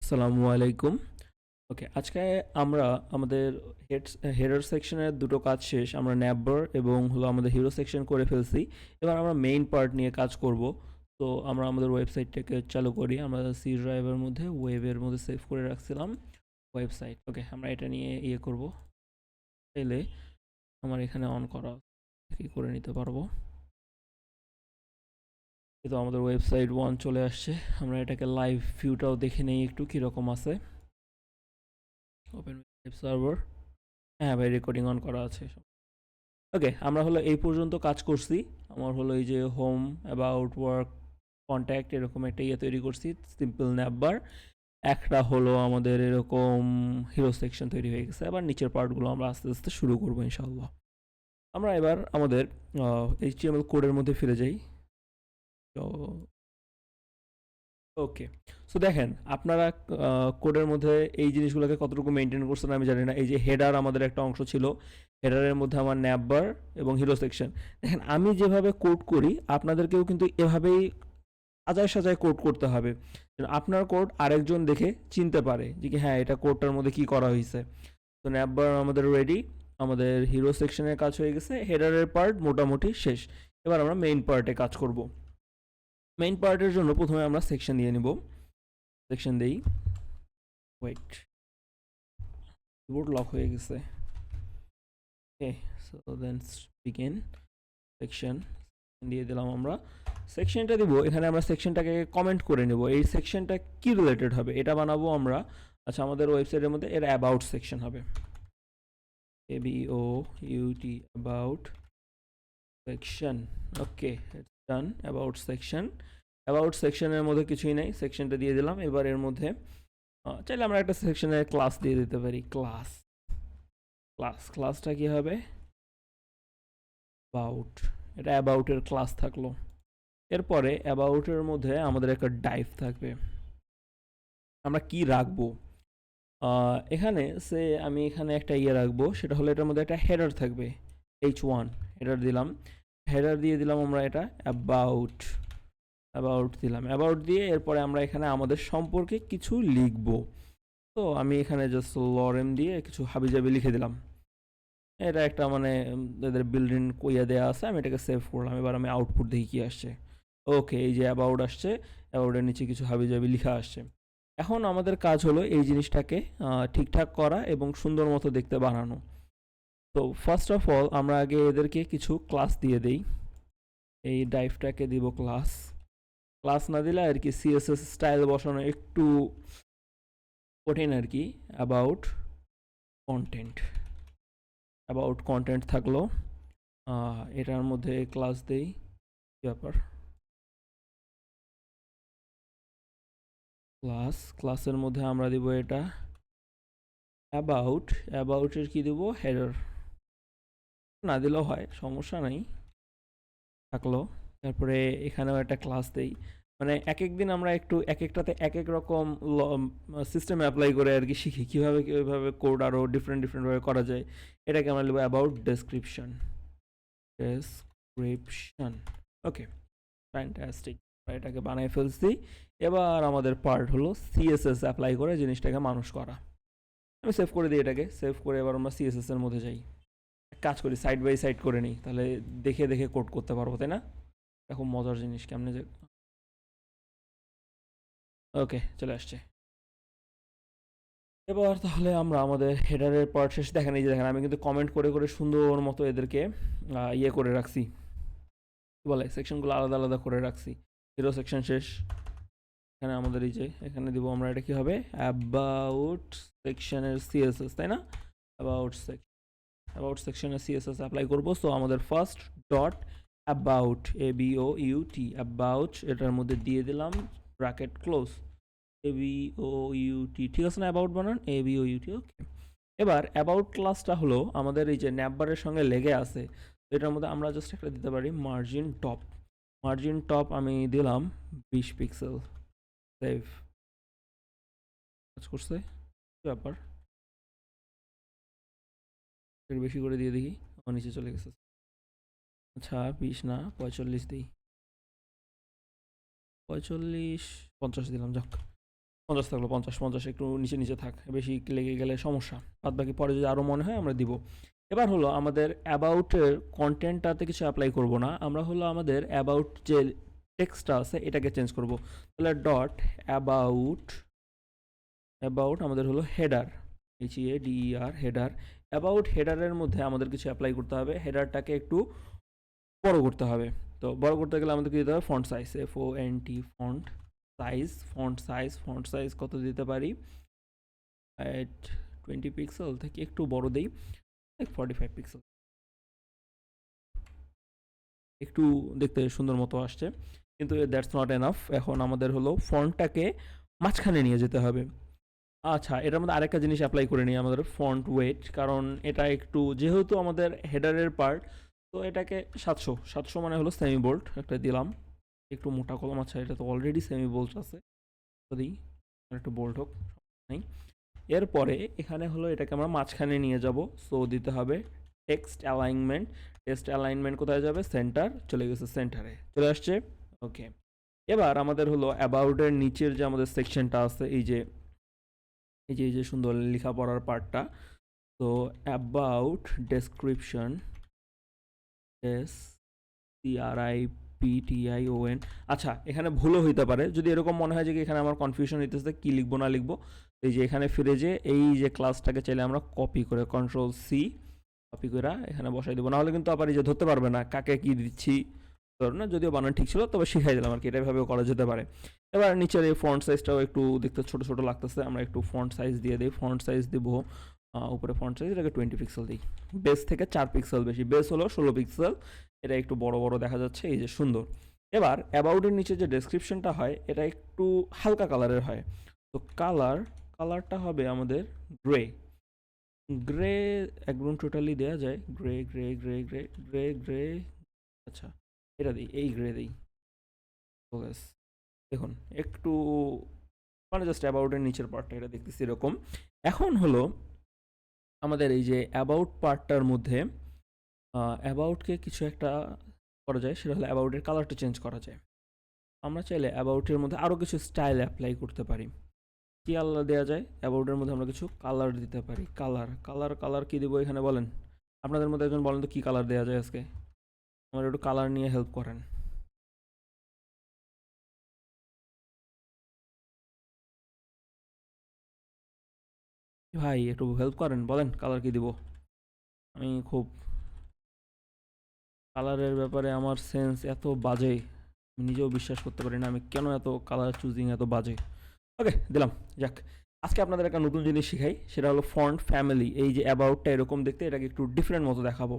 আসসালামু আলাইকুম। ওকে, আজকে আমরা আমাদের হেডার সেকশনের দুটো কাজ শেষ। আমরা ন্যাববার এবং হলো আমাদের হিরো সেকশন করে ফেলছি। এবার আমরা মেইন পার্ট নিয়ে কাজ করব। তো আমরা আমাদের ওয়েবসাইটটাকে চালু করি। আমরা সি ড্রাইভের মধ্যে ওয়েবের মধ্যে সেভ করে রাখছিলাম ওয়েবসাইট। ওকে, আমরা এটা নিয়ে করব। চাইলে আমার এখানে অন করা কি করে নিতে পারবো। তো আমাদের ওয়েবসাইট 1 চলে আসছে। আমরা এটাকে লাইভ ভিউটাও দেখে নেই একটু কীরকম আছে। Open web server. হ্যাঁ ভাই, রেকর্ডিং অন করা আছে। ওকে, আমরা হলো এই পর্যন্ত কাজ করছি। আমার হলো এই যে হোম, অ্যাবাউট, ওয়ার্ক, কন্ট্যাক্ট এরকম একটা তৈরি করছি, সিম্পল ন্যাববার। একটা হলো আমাদের এরকম হিরো সেকশন তৈরি হয়ে গেছে। আবার নিচের পার্টগুলো আমরা আস্তে আস্তে শুরু করবো ইনশাল্লাহ। আমরা এবার আমাদের এইচটিএমএল কোডের মধ্যে ফিরে যাই। তো ওকে, সো দেখেন আপনারা কোডের মধ্যে এই জিনিসগুলোকে কতটুকু মেনটেন করছেন আমি জানি না। এই যে হেডার আমাদের একটা অংশ ছিল, হেডারের মধ্যে আমার ন্যাববার এবং হিরো সেকশন। দেখেন আমি যেভাবে কোড করি আপনাদেরকেও কিন্তু এভাবেই সাজায় সাজায় কোড করতে হবে, যেন আপনার কোড আরেকজন দেখে চিনতে পারে যে কি হ্যাঁ এটা কোডটার মধ্যে কি করা হয়েছে। তো ন্যাববার আমাদের রেডি, আমাদের হিরো সেকশনের কাজ হয়ে গেছে, হেডারের পার্ট মোটামুটি শেষ। এবার আমরা মেইন পার্টে কাজ করব। মেইন পার্টের জন্য প্রথমে আমরা সেকশন দিয়ে নিব। সেকশন দেই। ওয়েট, কিবোর্ড লক হয়ে গেছে। ওকে, সো দেন বিগিন সেকশন দিয়ে দিলাম আমরা। সেকশনটা দিব, এখানে আমরা সেকশনটাকে কমেন্ট করে নেব। এই সেকশনটা কি রিলেটেড হবে এটা বানাবো আমরা। আচ্ছা, আমাদের ওয়েবসাইটের মধ্যে এর অ্যাবাউট সেকশন হবে। ABOUT, about section. Okay, it's done. About section. About সেকশনের মধ্যে কিছুই নাই, সেকশনটা দিয়ে দিলাম। এবার এর মধ্যে চাইলে আমরা একটা সেকশনের ক্লাস দিয়ে দিতে পারি। ক্লাসটা কি হবে? অ্যাবাউট। এটা অ্যাবাউটের ক্লাস থাকলো। এরপরে অ্যাবাউটের মধ্যে আমাদের একটা ডাইভ থাকবে। আমরা কি রাখবো এখানে? সে আমি এখানে একটা রাখবো, সেটা হলো এটার মধ্যে একটা হেডার থাকবে। H1 হেডার দিলাম। হেডার দিয়ে দিলাম আমরা এটা অ্যাবাউট। দিলাম, অ্যাবাউট দিয়ে এরপরে আমরা এখানে আমাদের সম্পর্কে কিছু লিখবো। তো আমি এখানে জাস্ট লরেম দিয়ে কিছু হাবিজাবি লিখে দিলাম। এটা একটা মানে এদের বিল্ডিং কইয়া দেওয়া আছে, আমি এটাকে সেভ করলাম। এবার আমি আউটপুট দেখি কি আসছে। ওকে, এই যে অ্যাবাউট আসছে, অ্যাবাউটের নিচে কিছু হাবিজাবি লেখা আসছে। এখন আমাদের কাজ হলো এই জিনিসটাকে ঠিকঠাক করা এবং সুন্দর মতো দেখতে বানানো। তো ফার্স্ট অফ অল আমরা আগে এদেরকে কিছু ক্লাস দিয়ে দেই। এই ডাইভটাকে দিব ক্লাস। ক্লাস না দিলে আর কি সিএসএস স্টাইল বসানো একটু কঠিন আর কি। অ্যাবাউট কন্টেন্ট, থাকলো। এটার মধ্যে ক্লাস দেই। ব্যাপার, ক্লাসের মধ্যে আমরা দিব এটা অ্যাবাউটের কি দিব? হেডার। না দিলেও হয়, সমস্যা নাই, থাকলো। তারপরে এখানেও একটা ক্লাস দেই। মানে এক এক দিন আমরা একটু এক একটাতে এক এক রকম সিস্টেম অ্যাপ্লাই করে আর কি শিখি কীভাবে কীভাবে কোড আরও ডিফারেন্টভাবে করা যায়। এটাকে আমরা লিখবো অ্যাবাউট ডেসক্রিপশন। Okay, fantastic. এটাকে বানাই ফেলছি। এবার আমাদের পার্ট হলো সিএসএস অ্যাপ্লাই করে জিনিসটাকে মানুষ করা। আমি সেভ করে দিই এটাকে। সেভ করে এবার আমরা সিএসএস এর মধ্যে যাই। কাজ করি, সাইড বাই সাইড করে নিই, তাহলে দেখে দেখে কোড করতে পারবো, তাই না? এটা খুব মজার জিনিস কেমনে যে। ওকে, চলে আসছে। এবার তাহলে আমরা আমাদের হেডারের পার্ট শেষ। দেখেন, এই যে দেখেন আমি কিন্তু কমেন্ট করে করে সুন্দর মতো এদেরকে করে রাখছি। কি বলে, সেকশনগুলো আলাদা আলাদা করে রাখছি। হিরো সেকশন শেষ। এখানে আমাদের এই যে এখানে দিব আমরা, এটা কি হবে? অ্যাবাউট সেকশনের সিএসএস, তাই না? অ্যাবাউট সেকশনের সিএসএস অ্যাপ্লাই করবো। সো আমাদের first dot about, ABOUT, about এটার মধ্যে দিয়ে দিলাম ব্র্যাকেট ক্লোজ। ABOUT, ঠিক আছে না? অ্যাবাউট বানান ABOUT। ওকে, এবার অ্যাবাউট ক্লাসটা হলো আমাদের এই যে ন্যাববারের সঙ্গে লেগে আছে। এটার মধ্যে আমরা জাস্ট একটা দিতে পারি মার্জিন টপ। আমি দিলাম 20 পিক্সেল। সেভ। কাজ করছে? কি ব্যাপার, একটু বেশি করে দিয়ে দেখি। আমার নিচে চলে গেছে। আচ্ছা, 20 না 45 দিই। 45, 50 দিলাম, যাক। 50 থাকলো, 50 একটু নিচে নিচে থাক, বেশি লেগে গেলে সমস্যা। বাদ বাকি পরে যদি আরও মনে হয় আমরা দিব। এবার হলো আমাদের অ্যাবাউটের কন্টেন্টটাতে কিছু অ্যাপ্লাই করব না, আমরা হলো আমাদের অ্যাবাউট যে টেক্সটটা আছে এটাকে চেঞ্জ করব। তাহলে ডট অ্যাবাউট, অ্যাবাউট আমাদের হলো হেডার, HEADER হেডার। অ্যাবাউট হেডারের মধ্যে আমাদের কিছু অ্যাপ্লাই করতে হবে, হেডারটাকে একটু বড় করতে হবে। তো বড় করতে গেলে আমাদেরকে দিতে হবে font size, FONT font size. Font size কত দিতে পারি, 20 পিক্সেল থেকে একটু বড় দেই, 45 পিক্সেল, একটু দেখতে সুন্দর মতো আসছে। কিন্তু দ্যাটস নট এনাফ, এখন আমাদের হলো ফন্টটাকে মাঝখানে নিয়ে যেতে হবে। আচ্ছা, এটার মধ্যে আরেকটা জিনিস অ্যাপ্লাই করে নিই, আমাদের ফন্ট ওয়েট, কারণ এটা একটু যেহেতু আমাদের হেডারের পার্ট, তো এটাকে 700 মানে হলো সেমি বোল্ট একটা দিলাম, একটু মোটা কলম। আচ্ছা, এটা তো অলরেডি সেমি বোল্ট আছে, দিই একটু বোল্ট হোক, নাই। এরপরে এখানে হলো এটাকে আমরা মাঝখানে নিয়ে যাব, সো দিতে হবে টেক্সট অ্যালাইনমেন্ট কোথায় যাবে, সেন্টার, চলে গেছে সেন্টারে, চলে আসছে। ওকে, এবার আমাদের হলো অ্যাবাউটের নিচের যে আমাদের সেকশনটা আছে, এই যে সুন্দর লেখাপড়ার পার্টটা, তো অ্যাবাউট ডেসক্রিপশন, CRIPTION। আচ্ছা, এখানে ভুলও হইতে পারে, যদি এরকম মনে হয় যে এখানে আমার কনফিউশন হইতেছে কি লিখবো না লিখবো, এই যে এখানে ফিরে যে এই যে ক্লাসটাকে চাইলে আমরা কপি করে Ctrl+C কপি করে এখানে বসাই দেবো, নাহলে কিন্তু আবার এই যে ধরতে পারবে না কাকে কি দিচ্ছি। ধরো না, যদিও বানান ঠিক ছিল, তবে শিখাই দিলাম আর কি, এটাভাবেও করা যেতে পারে। এবার নিচের এই ফন্ট সাইজটাও একটু দেখতে ছোট ছোট লাগতেছে, আমরা একটু ফন্ট সাইজ দিয়ে দিই। ফন্ট সাইজ দিব উপরে ফন্ট সাইজ এটাকে 20 পিক্সেল দিই, বেস থেকে 4 পিক্সেল বেশি, বেস হলো 16 পিক্সেল, এটা একটু বড় বড় দেখা যাচ্ছে, এই যে সুন্দর। এবার অ্যাবাউটের নিচে যে ডেসক্রিপশনটা হয় এটা একটু হালকা কালারের হয়, তো কালারটা হবে আমাদের গ্রে। গ্রে একদম টোটালি দেওয়া যায়, grey grey grey grey grey grey. আচ্ছা, এটা দিই, এই গ্রে দিই। ব্যাস, দেখুন একটু মানে জাস্ট অ্যাবাউটের নিচের পার্টটা এটা দেখতেছি এরকম। এখন হলো আমাদের এই যে অ্যাবাউট পার্টটার মধ্যে অ্যাবাউটকে কিছু একটা করা যায়, সেটা হলো অ্যাবাউটের কালারটা চেঞ্জ করা যায়। আমরা চাইলে অ্যাবাউটের মধ্যে আরও কিছু স্টাইল অ্যাপ্লাই করতে পারি। কি আলাদা দেওয়া যায়, অ্যাবাউটের মধ্যে আমরা কিছু কালার দিতে পারি। কালার কি দেবো এখানে বলেন, আপনাদের মধ্যে একজন বলেন তো কী কালার দেওয়া যায় আজকে, আমার একটু কালার নিয়ে হেল্প করেন। ভাই একটু হেল্প করেন, বলেন কালার কি দিব। আমি খুব কালারের ব্যাপারে আমার সেন্স এত বাজে, আমি নিজেও বিশ্বাস করতে পারি না আমি কেন এত কালার চুজিং এত বাজে। ওকে, দিলাম। যাক, আজকে আপনাদের একটা নতুন জিনিস শিখাই, সেটা হলো ফন্ট ফ্যামিলি। এই যে অ্যাবাউটটা এরকম দেখতে, এটাকে একটু ডিফারেন্ট মতো দেখাবো।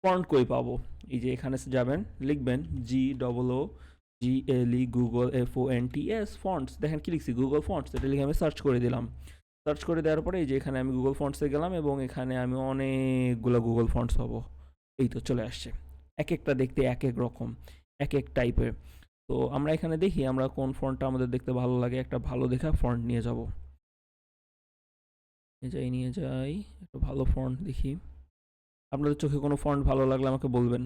ফন্ট কই পাবো, এই যে এখানে যাবেন, লিখবেন GOOGLE গুগল FONTS ফন্টস, দেখেন কি লিখছি, গুগল ফন্টস, এটা লিখে আমি সার্চ করে দিলাম। সার্চ করে দেওয়ার পরে এই যে এখানে আমি গুগল ফন্টসে গেলাম এবং এখানে আমি অনেকগুলো গুগল ফন্টস পাবো। এই তো চলে আসছে, এক একটা দেখতে এক এক রকম, এক এক টাইপের। তো আমরা এখানে দেখি আমরা কোন ফন্টটা আমাদের দেখতে ভালো লাগে, একটা ভালো দেখা ফন্ট নিয়ে যাব। নিয়ে যাই একটা ভালো ফন্ট দেখি। আপনাদের চোখে কোনো ফন্ট ভালো লাগলে আমাকে বলবেন।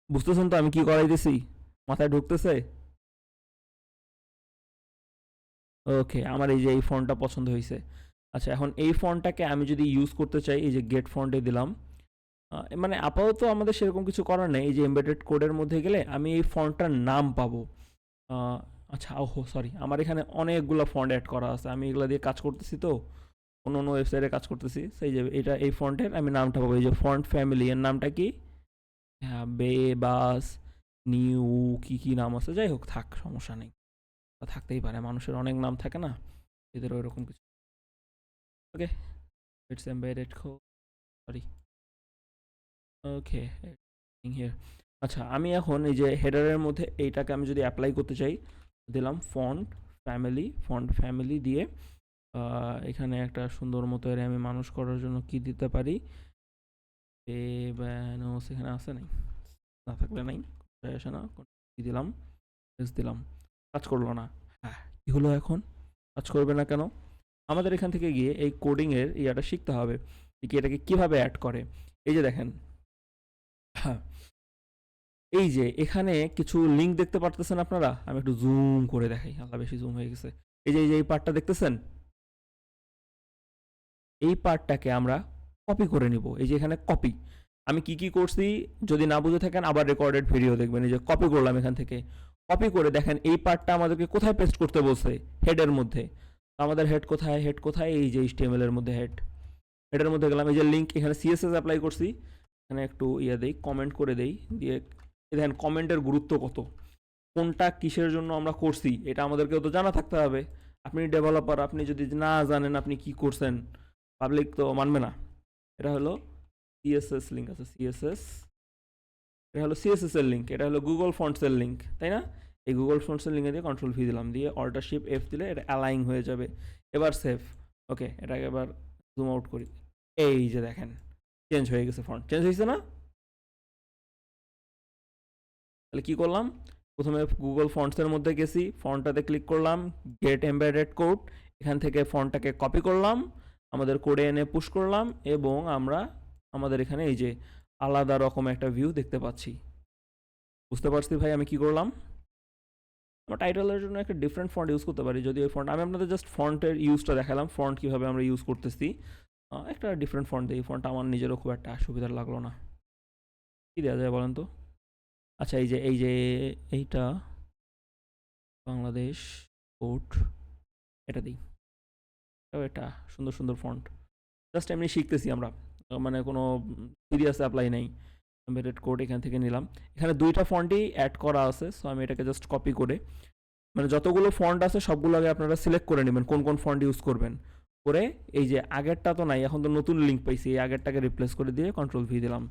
বুঝতেছেন তো আমি কি করাইতেছি, মাথায় ঢুকতেছে? ওকে, আমার এই যে এই ফন্টটা পছন্দ হয়েছে। আচ্ছা, এখন এই ফন্টটাকে আমি যদি ইউজ করতে চাই, এই যে গেট ফন্টে দিলাম। মানে আপাতত আমাদের সেরকম কিছু করার নেই, এই যে এমবেডেড কোডের মধ্যে গেলে আমি এই ফন্টটার নাম পাবো। আহ, আচ্ছা, ওহো সরি, আমার এখানে অনেকগুলো ফন্ট অ্যাড করা আছে, আমি এগুলো দিয়ে কাজ করতেছি, তো অন্য অন্য ওয়েবসাইটে কাজ করতেছি, সেই যে এটা এই ফন্টের আমি নামটা পাবো, এই যে ফন্ট ফ্যামিলি, এর নামটা কি, হ্যাঁ বেবাস নিউ, কি নাম আছে, যাই হোক থাক, সমস্যা নেই, থাকতেই পারে, মানুষের অনেক নাম থাকে না, এদের ওইরকম কিছু। Okay, it's embedded code, sorry. Okay, here. আচ্ছা, আমি এখন এই যে হেডারের মধ্যে এইটাকে আমি যদি অ্যাপ্লাই করতে চাই, দিলাম ফন্ট ফ্যামিলি দিয়ে এখানে একটা সুন্দর মতো এর আমি মানুষ করার জন্য কি দিতে পারি, বেবানোস এখানে আছে নাই, না থাকলে নাই, আসে না, কি দিলাম, দিলাম, কাজ করলো না। হ্যাঁ, কি হলো এখন, কাজ করবে না কেন? আমাদের এখান থেকে গিয়ে এই কোডিংয়ের ইয়াটা শিখতে হবে, কি এটাকে কিভাবে অ্যাড করে। এই যে দেখেন, হ্যাঁ, এই যে এখানে কিছু লিঙ্ক দেখতে পারতেছেন আপনারা, আমি একটু জুম করে দেখাই, আল্লাহ বেশি জুম হয়ে গেছে। এই যে এই পার্টটা দেখতেছেন, এই পার্টটাকে আমরা কপি করে নিব। এই যে এখানে কপি, আমি কি কি করছি যদি না বুঝে থাকেন আবার রেকর্ডেড ভিডিও দেখবেন। এই যে কপি করলাম, এখান থেকে কপি করে দেখেন এই পার্টটা আমাদেরকে কোথায় পেস্ট করতে বলছে, হেডের মধ্যে। আমাদের হেড কোথায়, হেড কোথায়, এই যে HTML এর মধ্যে হেড, হেডের মধ্যে গেলাম। এই যে লিঙ্ক, এখানে CSS অ্যাপ্লাই করছি, এখানে একটু ইয়ে দেই, কমেন্ট করে দেই, দিয়ে দেখেন কমেন্টের গুরুত্ব কত, কোনটা কিসের জন্য আমরা করছি এটা আমাদেরকেও তো জানা থাকতে হবে। আপনি ডেভেলপার, আপনি যদি না জানেন আপনি কি করছেন, পাবলিক তো মানবে না। এটা হলো CSS লিঙ্ক আছে, CSS, এটা হলো CSS এর লিঙ্ক, এটা হলো গুগল ফন্টসের লিঙ্ক, তাই না? এই গুগল ফন্টসের লিঙ্কে দিয়ে Ctrl V দিলাম, দিয়ে Alt+Shift+F দিলে এটা অ্যালাইন হয়ে যাবে। এবার সেভ, ওকে, এটাকে এবার জুম আউট করি, এই যে দেখেন চেঞ্জ হয়ে গেছে, ফন্ট চেঞ্জ হয়েছে না? তাহলে কি করলাম, প্রথমে গুগল ফন্টসের মধ্যে গেছি, ফন্টটাতে ক্লিক করলাম, গেট এমবেডেড কোড, এখান থেকে ফন্টটাকে কপি করলাম, আমাদের কোডে এনে পুশ করলাম, এবং আমরা আমাদের এখানে এই যে আলাদা রকম একটা ভিউ দেখতে পাচ্ছি। বুঝতে পারছি ভাই আমি কি করলাম? আমরা টাইটেলের জন্য একটা ডিফারেন্ট ফন্ট ইউজ করতে পারি, যদি ওই ফন্ট, আমি আপনাদের জাস্ট ফন্টের ইউজটা দেখালাম, ফন্ট কীভাবে আমরা ইউজ করতেছি। একটা ডিফারেন্ট ফন্ট দিই, ফন্ট আমার নিজেরও খুব একটা সুবিধার লাগলো না, কী দেওয়া যায় বলেন তো? আচ্ছা, এই যে এইটা বাংলাদেশ কোড, এটা দিই, এটা সুন্দর সুন্দর ফন্ট, জাস্ট এমনি শিখতেছি আমরা, মানে কোনো সিরিয়াস অ্যাপ্লাই নেই। এমবেডেড কোড এখান থেকে নিলাম, এখানে দুইটা ফন্টই অ্যাড করা আছে, সো আমি এটাকে জাস্ট কপি করে, মানে যতগুলো ফন্ট আছে সবগুলো আগে আপনারা সিলেক্ট করে নেবেন কোন কোন ফন্ট ইউজ করবেন, করে এই যে আগেরটা তো নাই, এখন তো নতুন লিঙ্ক পাইছি, এই আগেরটাকে রিপ্লেস করে দিয়ে Ctrl V দিলাম।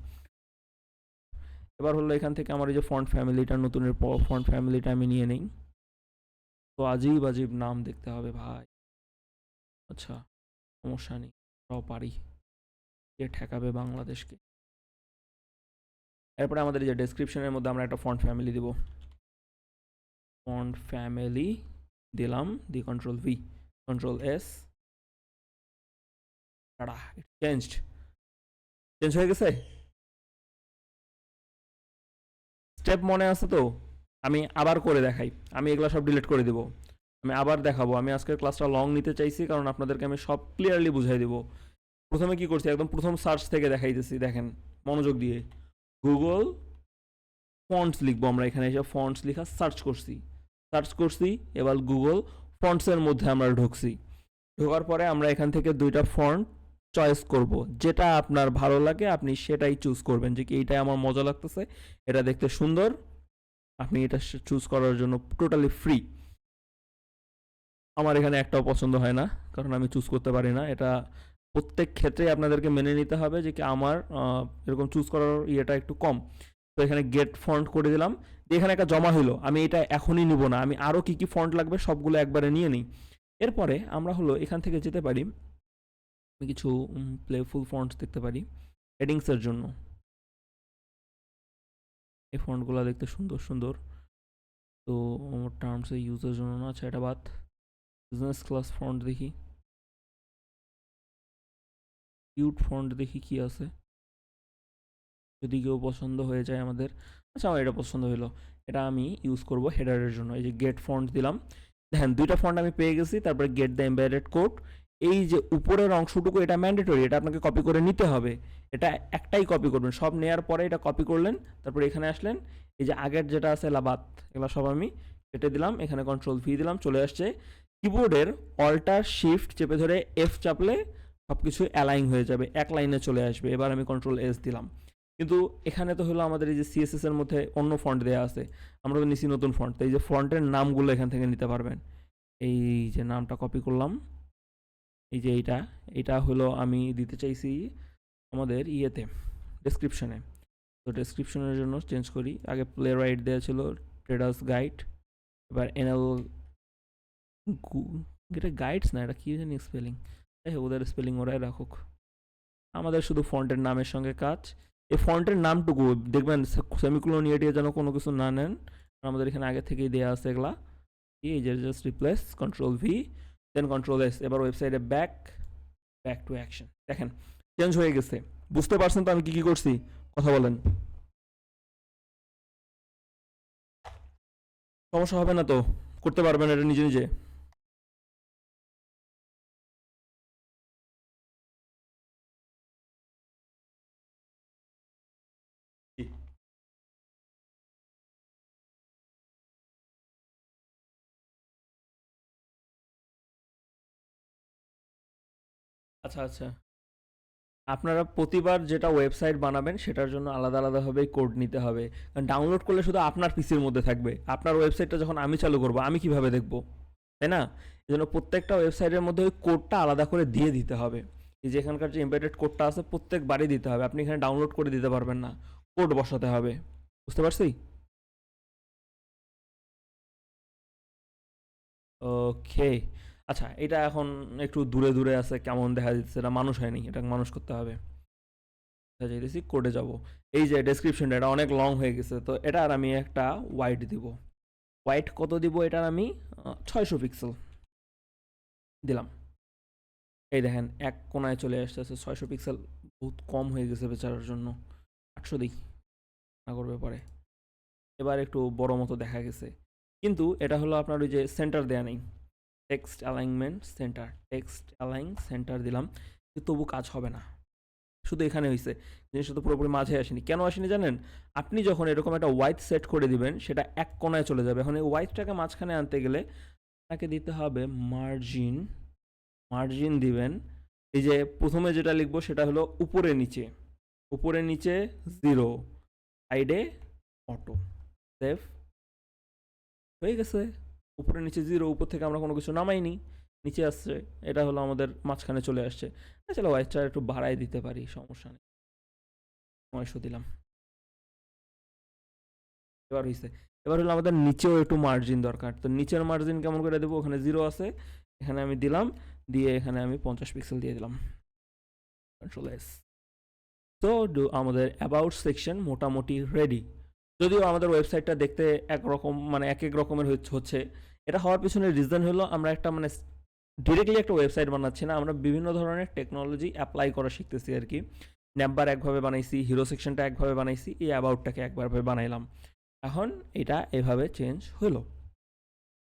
এবার হলো এখান থেকে আমার এই যে ফন্ট ফ্যামিলিটা, নতুনের ফন্ট ফ্যামিলিটা আমি নিয়ে নিই। তো আজিব আজিব নাম দেখতে হবে ভাই, আচ্ছা সমস্যা নেই, তাও পারি, কে ঠেকাবে বাংলাদেশকে। এরপরে আমাদের এই যে ডেসক্রিপশনের মধ্যে আমরা একটা ফন্ট ফ্যামিলি দিব, ফন্ট ফ্যামিলি দিলাম, দিয়ে Ctrl V, Ctrl S, tata, change হয়ে গেছে। স্টেপ মনে আছে তো? আমি আবার করে দেখাই, আমি এগুলো সব ডিলিট করে দিব, আমি আবার দেখাবো। আমি আজকের ক্লাসটা লং নিতে চাইছি কারণ আপনাদেরকে আমি সব ক্লিয়ারলি বুঝাই দিব। প্রথমে কি করছি, একদম প্রথম সার্চ থেকে দেখাইতেছি, দেখেন মনোযোগ দিয়ে, গুগল ফন্টস লিখবো, আমরা এখানে এসে ফন্টস লিখা সার্চ করছি, এবার গুগল ফন্টসের মধ্যে আমরা ঢুকছি, ঢোকার পরে আমরা এখান থেকে দুইটা ফন্ট চয়েস করব, যেটা আপনার ভালো লাগে আপনি সেটাই চুজ করবেন, যে কি এইটাই আমার মজা লাগতেছে, এটা দেখতে সুন্দর, আপনি এটা চুজ করার জন্য টোটালি ফ্রি। আমার এখানে একটাও পছন্দ হয় না, কারণ আমি চুজ করতে পারি না, এটা প্রত্যেক ক্ষেত্রে আপনাদেরকে মেনে নিতে হবে যে কি আমার এরকম চুজ করার ইয়েটা একটু কম। তো এখানে গেট ফন্ট করে দিলাম, এখানে একটা জমা হলো, আমি এটা এখনই নিব না, আমি আরও কি কি ফন্ট লাগবে সবগুলো একবারে নিয়ে নিই। এরপরে আমরা হলো এখান থেকে যেতে পারি, আমি কিছু প্লেফুল ফন্টস দেখতে পারি হেডিংসের জন্য, এই ফন্টগুলো দেখতে সুন্দর সুন্দর, তো টার্মসে ইউজের জন্য না, আচ্ছা এটা বাদ, বিজনেস ক্লাস ফন্ট দেখি, কিউট ফন্ট দেখি কি আছে, যদি কেউ পছন্দ হয়ে যায় আমাদের। আচ্ছা আমার এটা পছন্দ হলো, এটা আমি ইউজ করব হেডারের জন্য, এই যে গেট ফন্ট দিলাম, দেখেন দুইটা ফন্ট আমি পেয়ে গেছি। তারপরে গেট দ্য এমবেডেড কোড, এই যে উপরের অংশটুকু এটা ম্যান্ডেটরি, এটা আপনাকে কপি করে নিতে হবে, এটা একটাই কপি করবেন, সব নেওয়ার পরে এটা কপি করলেন, তারপরে এখানে আসলেন, এই যে আগের যেটা আছে লাবাত, এগুলো সব আমি কেটে দিলাম, এখানে Ctrl V দিলাম, চলে আসছে। কিবোর্ডের Alt+Shift চেপে ধরে F চাপলে সব কিছু অ্যালাইন হয়ে যাবে, এক লাইনে চলে আসবে। এবার আমি Ctrl S দিলাম, কিন্তু এখানে তো হলো আমাদের এই যে CSS এর মধ্যে অন্য ফন্ট দেওয়া আছে, আমরা তো নিছি নতুন ফন্ট, তো এই যে ফন্টের নামগুলো এখান থেকে নিতে পারবেন, এই যে নামটা কপি করলাম, এই যে এইটা হলো আমি দিতে চাইছি আমাদের ইয়েতে ডেসক্রিপশনে, তো ডেসক্রিপশনের জন্য চেঞ্জ করি, আগে প্লে রাইট দেওয়া ছিল ট্রেডার্স গাইড, এবার এনএল, এটা গাইডস না, এটা কী জানি স্পেলিং, যাই হোক ওদের স্পেলিং ওরাই রাখুক, আমাদের শুধু ফন্টের নামের সঙ্গে কাজ। এই ফন্টের নামটুকু দেখবেন সেমিকোলন ইয়ে যেন কোনো কিছু না নেন, আমাদের এখানে আগে থেকেই দেওয়া আছে এগুলা, এই যে জাস্ট রিপ্লেস Ctrl V দেন Ctrl S, এবার ওয়েবসাইটে ব্যাক টু অ্যাকশন, দেখেন চেঞ্জ হয়ে গেছে। বুঝতে পারছেন তো আমি কি কি করছি? কথা বলেন। সমস্যা হবে না তো? করতে পারবেন এটা নিজে নিজে? জি। আচ্ছা আচ্ছা, আপনারা প্রতিবার যেটা ওয়েবসাইট বানাবেন সেটার জন্য আলাদা আলাদাভাবে কোড নিতে হবে। কারণ ডাউনলোড করলে শুধু আপনার পিসির মধ্যে থাকবে, আপনার ওয়েবসাইটটা যখন আমি চালু করব আমি কিভাবে দেখব, তাই না? এই জন্য প্রত্যেকটা ওয়েবসাইটের মধ্যে ওই কোডটা আলাদা করে দিয়ে দিতে হবে। এই যে এখানকার যে এমবেডেড কোডটা আছে প্রত্যেকবারই দিতে হবে, আপনি এখানে ডাউনলোড করে দিতে পারবেন না, কোড বসাতে হবে। বুঝতে পারছি? ওকে। আচ্ছা, এটা এখন একটু দূরে দূরে আছে, কেমন দেখা যাচ্ছে, এটা মানুষ হয়নি, এটা মানুষ করতে হবে। যাইতেছি, কোডে যাব। এই যে ডেসক্রিপশনটা এটা অনেক লং হয়ে গেছে, তো এটার আমি একটা হোয়াইট দিব। হোয়াইট কত দিব এটার আমি? 600 পিক্সেল দিলাম। এই দেখেন এক কোনায় চলে আসতেছে 600 পিক্সেল, বহুত কম হয়ে গেছে বেচারার জন্য। 800 দিই, না করবে পরে। এবার একটু বড় মতো দেখা গেছে, কিন্তু এটা হলো আপনার ওই যে সেন্টার দেয়া নেই। Text alignment centre, text align centre দিলাম, কিন্তু তবু কাজ হবে না। শুধু এখানে হয়েছে, জিনিসটা তো পুরোপুরি মাঝে আসেনি। কেন আসেনি জানেন? আপনি যখন এরকম একটা হোয়াইট সেট করে দিবেন সেটা এক কোনায় চলে যাবে। এখন এই হোয়াইটটাকে মাঝখানে আনতে গেলে তাকে দিতে হবে মার্জিন। মার্জিন দিবেন, এই যে প্রথমে যেটা লিখবো সেটা হলো উপরে নিচে, উপরে নিচে 0, সাইডে অটো। সেভ হয়ে গেছে। উপরে নিচে 0, উপর থেকে আমরা কোনো কিছু নামাইনি, নিচে আসছে। এটা হলো আমাদের মাঝখানে চলে আসছে। চলো হোয়াইটটা একটু বাড়াই দিতে পারি, সমস্যা নেই। 900 দিলাম। এবার হইছে। এবার হলো আমাদের নিচেও একটু মার্জিন দরকার। তো নিচের মার্জিন কেমন করে দেবো? ওখানে 0 আছে, এখানে আমি দিলাম, দিয়ে এখানে আমি 50 পিক্সেল দিয়ে দিলাম। Control S. তো আমাদের অ্যাবাউট সেকশন মোটামুটি রেডি। যদিও আমাদের ওয়েবসাইটটা দেখতে একরকম, মানে এক এক রকমের হচ্ছে। এটা হওয়ার পিছনে রিজন হলো আমরা একটা মানে ডিরেক্টলি একটা ওয়েবসাইট বানাচ্ছি না, আমরা বিভিন্ন ধরনের টেকনোলজি অ্যাপ্লাই করা শিখতেছি আর কি। ন্যাপবার একভাবে বানাইছি, হিরো সেকশনটা একভাবে বানাইছি, এই অ্যাবাউটটাকে একভাবে বানাইলাম। এখন এটা এভাবে চেঞ্জ হলো,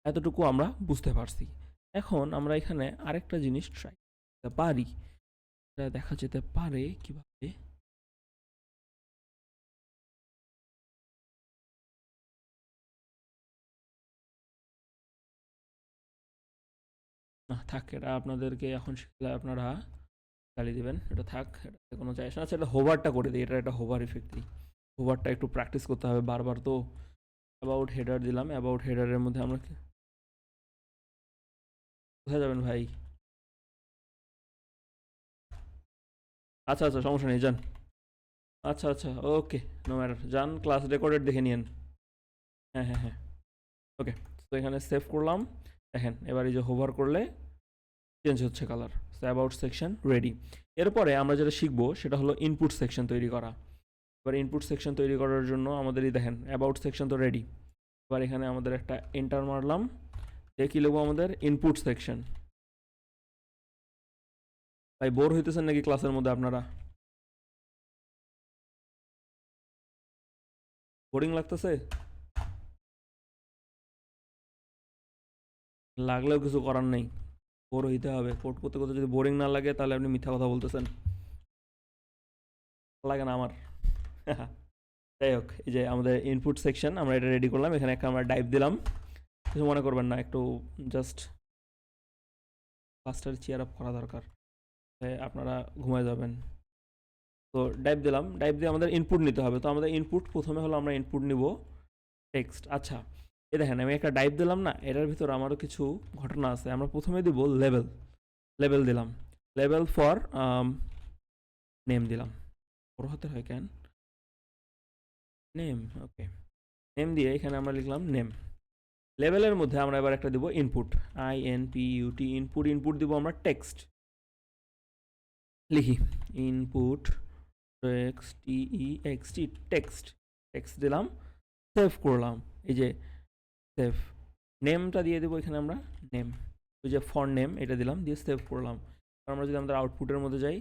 এতটুকু আমরা বুঝতে পারছি। এখন আমরা এখানে আরেকটা জিনিস ট্রাই করতে পারি, এটা দেখা যেতে পারে কিভাবে। না থাক, এটা আপনাদেরকে এখন শিখলে আপনারা চালিয়ে দিবেন, এটা থাক, এটাতে কোনো যায় আসে না। আচ্ছা, এটা হোভারটা করে দিই, এটা একটা হোভার ইফেক্ট দিই। হোভারটা একটু প্র্যাকটিস করতে হবে বারবার তো। অ্যাবাউট হেডার দিলাম, অ্যাবাউট হেডারের মধ্যে আমরা কোথায় যাবেন ভাই? আচ্ছা আচ্ছা, সমস্যা নেই, যান। আচ্ছা আচ্ছা, ওকে, নো ম্যাটার, যান, ক্লাস রেকর্ডেড দেখে নিন। হ্যাঁ হ্যাঁ হ্যাঁ, ওকে। তো এখানে সেভ করলাম, দেখেন এবার এই যে হোভার করলে চেঞ্জ হচ্ছে colour. So about section ready. এরপরে আমরা যেটা শিখবো সেটা হলো ইনপুট সেকশন তৈরি করা। এবার ইনপুট সেকশন তৈরি করার জন্য আমাদের এই দেখেন অ্যাবাউট সেকশন তো রেডি। এবার এখানে আমাদের একটা এন্টার মারলাম, দিয়ে কী লিখবো আমাদের? Input section. ভাই বোর হইতেছেন নাকি ক্লাসের মধ্যে আপনারা? বোরিং লাগতেছে? লাগলেও কিছু করার নেই, বোর হইতে হবে। কোড করতে করতে যদি বোরিং না লাগে তাহলে আপনি মিথ্যা কথা বলতেছেন। লাগে না আমার। যাই হোক, এই যে আমাদের ইনপুট সেকশন আমরা এটা রেডি করলাম, এখানে একটা আমরা ডাইভ দিলাম। কিছু মনে করবেন না, একটু জাস্ট ফাস্টার চেয়ার আপ করা দরকার, আপনারা ঘুমায় যাবেন। তো ডাইভ দিলাম, ডাইভ দিয়ে আমাদের ইনপুট নিতে হবে। তো আমাদের ইনপুট প্রথমে হলো আমরা ইনপুট নিব টেক্সট। আচ্ছা, এ দেখেন আমি একটা ডাইভ দিলাম না, এটার ভিতর আমারও কিছু ঘটনা আছে। আমরা প্রথমে দিব লেভেল, লেভেল দিলাম, লেভেল ফর নেম দিলাম। বড় হাতের হয় কেন? নেম, ওকে। নেম দিয়ে এখানে আমরা লিখলাম নেম। লেভেলের মধ্যে আমরা এবার একটা দিব ইনপুট, INPUT, ইনপুট। ইনপুট দিব আমরা টেক্সট, লিখি ইনপুট TEXT, টেক্সট। টেক্সট দিলাম, সেভ করলাম, এই যে সেভ। নেমটা দিয়ে দেবো এখানে আমরা, নেম, ওই যে ফর নেম এটা দিলাম, দিয়ে সেভ করলাম। আমরা যদি আমাদের আউটপুটের মধ্যে যাই,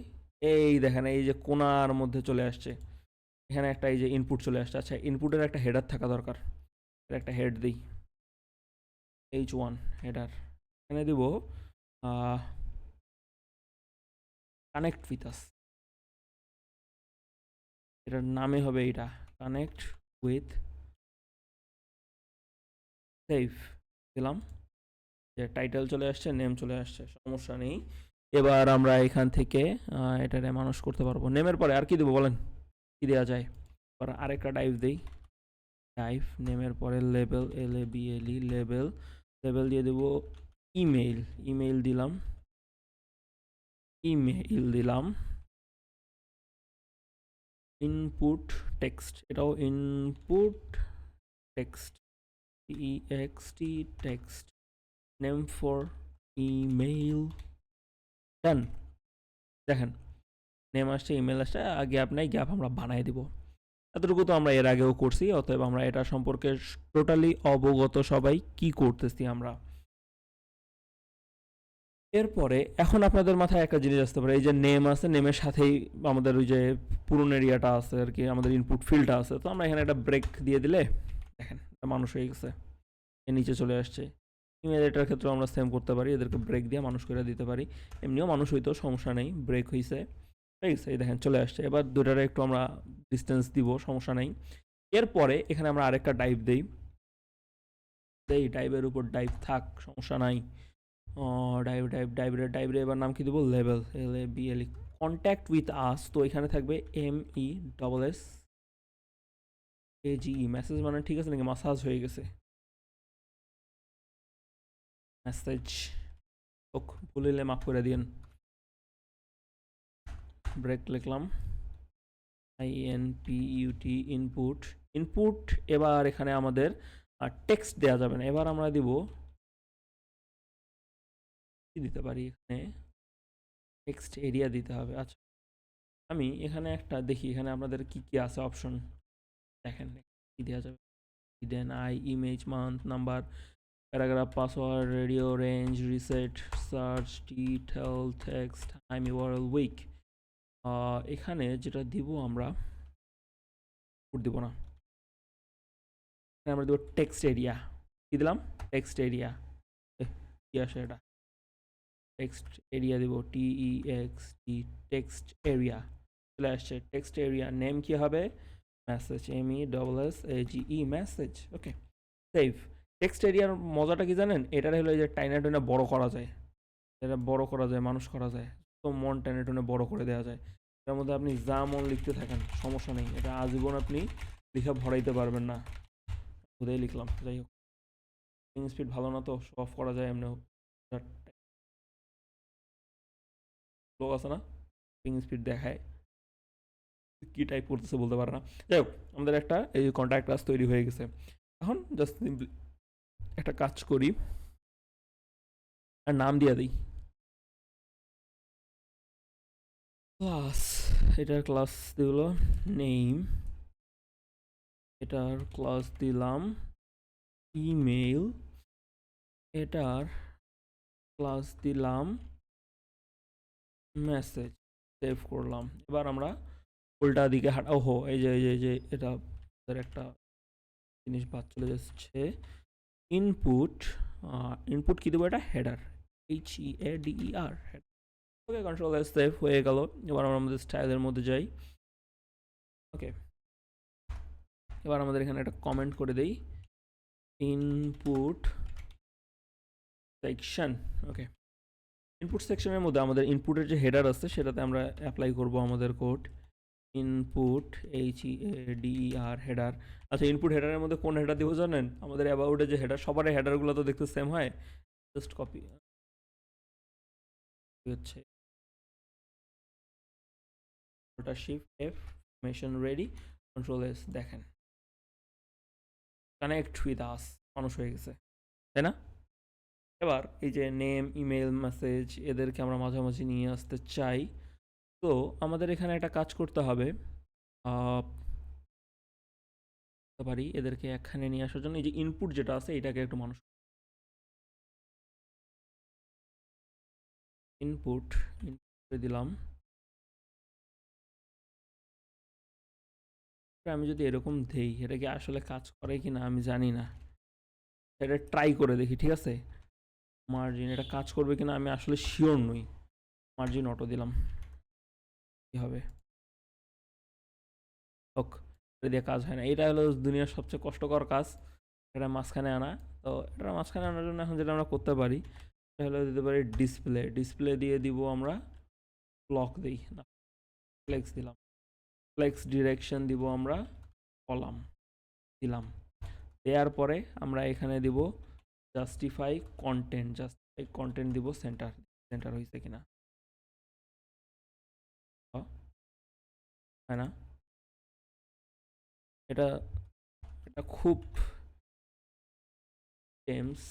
এই দেখেন এই যে কোনার মধ্যে চলে আসছে, এখানে একটা এই যে ইনপুট চলে আসছে। আচ্ছা, ইনপুটের একটা হেডার থাকা দরকার, একটা হেড দিই। H1 হেডার, এখানে দিব কানেক্ট উইথ আস, এটার নামে হবে এটা কানেক্ট উইথ, সেভ দিলাম, যে টাইটেল চলে আসছে, নেম চলে আসছে, সমস্যা নেই। এবার আমরা এখান থেকে এটারে মানুষ করতে পারবো। নেমের পরে আর কি দেবো বলেন, কি দেওয়া যায়? এবার আরেকটা ডাইভ দিই, ডাইভ, নেমের পরে লেবেল, LABEL, লেবেল, লেবেল দিয়ে দেবো ইমেইল, ইমেইল দিলাম, ইমেইল দিলাম, ইনপুট টেক্সট, এটাও input text, TEXT text, name for email, done. দেখেন নেম আসছে, ইমেল আসছে, গ্যাপ নাই, গ্যাপ আমরা বানাই দিব। এতটুকু তো আমরা এর আগেও করছি, অতএব আমরা এটা সম্পর্কে টোটালি অবগত সবাই কি করতেছি আমরা। এরপরে এখন আপনাদের মাথায় একটা জিনিস আসতে পারে, এই যে নেম আছে, নেমের সাথেই আমাদের ওই যে পুরনো এরিয়াটা আছে আর কি, আমাদের ইনপুট ফিল্ডটা আছে, তো আমরা এখানে একটা ব্রেক দিয়ে দিলে দেখেন মানুষ হয়ে গেছে, এর নিচে চলে আসছে। ইমেল এটার ক্ষেত্রে আমরা সেম করতে পারি, এদেরকে ব্রেক দিয়ে মানুষ করে দিতে পারি, এমনিও মানুষ হইতো সমস্যা নেই, ব্রেক হয়েছে, ঠিক আছে, এই দেখেন চলে আসছে। এবার দুটারে একটু আমরা ডিস্টেন্স দিব, সমস্যা নেই। এরপরে এখানে আমরা আরেকটা ডাইভ দেই, ডাইভের উপর ডাইভ থাক, সমস্যা নাই। ডাইভ ডাইভ ডাইভ রে, ডাইভ রে এবার নাম কি দেবো, label, LABEL, contact with us, তো এখানে থাকবে MESSAGE, মেসেজ মানে ঠিক আছে নাকি মাসাজ হয়ে গেছে, মেসেজ হোক, ভুলিলে মাফ করে দিন। ব্রেক লিখলাম, INPUT, ইনপুট, ইনপুট। এবার এখানে আমাদের টেক্সট দেওয়া যাবে না, এবার আমরা দিব কি দিতে পারি, এখানে টেক্সট এরিয়া দিতে হবে। আচ্ছা আমি এখানে একটা দেখি, এখানে আপনাদের কি কি আছে অপশন, দেখেন কি দেওয়া যাবে, then image, month, number, paragraph, password, radio, range, reset, search, detail, text, time, URL, week. এখানে যেটা দিব আমরা দিব না, আমরা দেবো টেক্সট এরিয়া, কি দিলাম, টেক্সট এরিয়া, কি আসে এটা, টেক্সট এরিয়া দিব, TEXT, টেক্সট এরিয়া চলে আসছে। টেক্সট এরিয়া নেম কি হবে, মেসেজ, MESSAGE, মেসেজ, ওকে, সেভ। টেক্সট এরিয়ার মজাটা কি জানেন, এটার হলো যে টাইনা টাইনা বড় করা যায়, এটা বড় করা যায়, মানুষ করা যায়, তো মন টাইনা টাইনা বড় করে দেওয়া যায়। এটার মধ্যে আপনি যা মন লিখতে থাকেন, সমস্যা নেই, এটা আজীবন আপনি লিখা ভরাইতে পারবেন না। খুদেই লিখলাম, যাই হোক, স্পিড ভালো না তো, অফ করা যায় এমনি, লোক আছে না স্পিড দেখায়, কি টাইপ করতেছে বলতে পারে না। যাই হোক, আমাদের একটা এই কন্ট্যাক্ট ক্লাস তৈরি হয়ে গেছে। এখন জাস্ট সিম্পলি একটা কাজ করি, আর নাম দিয়ে দিই ক্লাস, এটার ক্লাস দিল নেম, এটার ক্লাস দিলাম ইমেল, এটার ক্লাস দিলাম মেসেজ, সেভ করলাম। এবার আমরা উল্টা দিকে হাঁটা, ওহো এই যে এটা একটা জিনিস বাদ চলে যাচ্ছে, ইনপুট, ইনপুট কি দেবো, এটা হেডার, HEADER, ওকে, কন্ট্রোল এস, সেভ হয়ে গেল। এবার আমরা আমাদের স্টাইলের মধ্যে যাই, ওকে, এবার আমাদের এখানে একটা কমেন্ট করে দেই, ইনপুট সেকশন, ওকে, ইনপুট সেকশনের মধ্যে আমাদের ইনপুটের যে হেডার আছে সেটাতে আমরা অ্যাপ্লাই করব আমাদের কোড, ইনপুট HEADER, হেডার। আচ্ছা ইনপুট হেডারের মধ্যে কোন হেডার দিব জানেন, আমাদের অ্যাবাউটের যে হেডার, সবার হেডারগুলো তো দেখতে সেম হয়, জাস্ট কপি হচ্ছে, ওটা shift F, mason ready, control S, দেখেন কানেক্ট উইথ আস, মানুষ হয়ে গেছে, তাই না? এবার এই যে নেম, ইমেল, মেসেজ, এদেরকে আমরা মাঝামাঝি নিয়ে আসতে চাই, তো আমাদের এখানে একটা কাজ করতে হবে, পারি এদেরকে এখানে নিয়ে আসার জন্য এই যে ইনপুট যেটা আছে এটাকে একটু মানুষ, ইনপুট দিলাম, আমি যদি এরকম দেই এটা কি আসলে কাজ করে কি না আমি জানি না, এটা ট্রাই করে দেখি, ঠিক আছে? মার্জিন এটা কাজ করবে কিনা আমি আসলে শিওর নই। মার্জিন অটো দিলাম, কি হবে? হোক, এটা দিয়ে কাজ হয় না। এটা হলো দুনিয়ার সবচেয়ে কষ্টকর কাজ, এটা মাঝখানে আনা। তো এটা মাঝখানে আনার জন্য এখন যেটা আমরা করতে পারি এটা হলো দিতে পারি ডিসপ্লে। ডিসপ্লে দিয়ে দিব আমরা ব্লক দিই না, ফ্লেক্স দিলাম, ফ্লেক্স ডিরেকশন দিব আমরা কলাম দিলাম। দেওয়ার পরে আমরা এখানে দিব জাস্টিফাই কন্টেন্ট, জাস্টিফাই কন্টেন্ট দিব সেন্টার। সেন্টার হয়েছে কিনা, হয় না? এটা এটা খুব টেমস,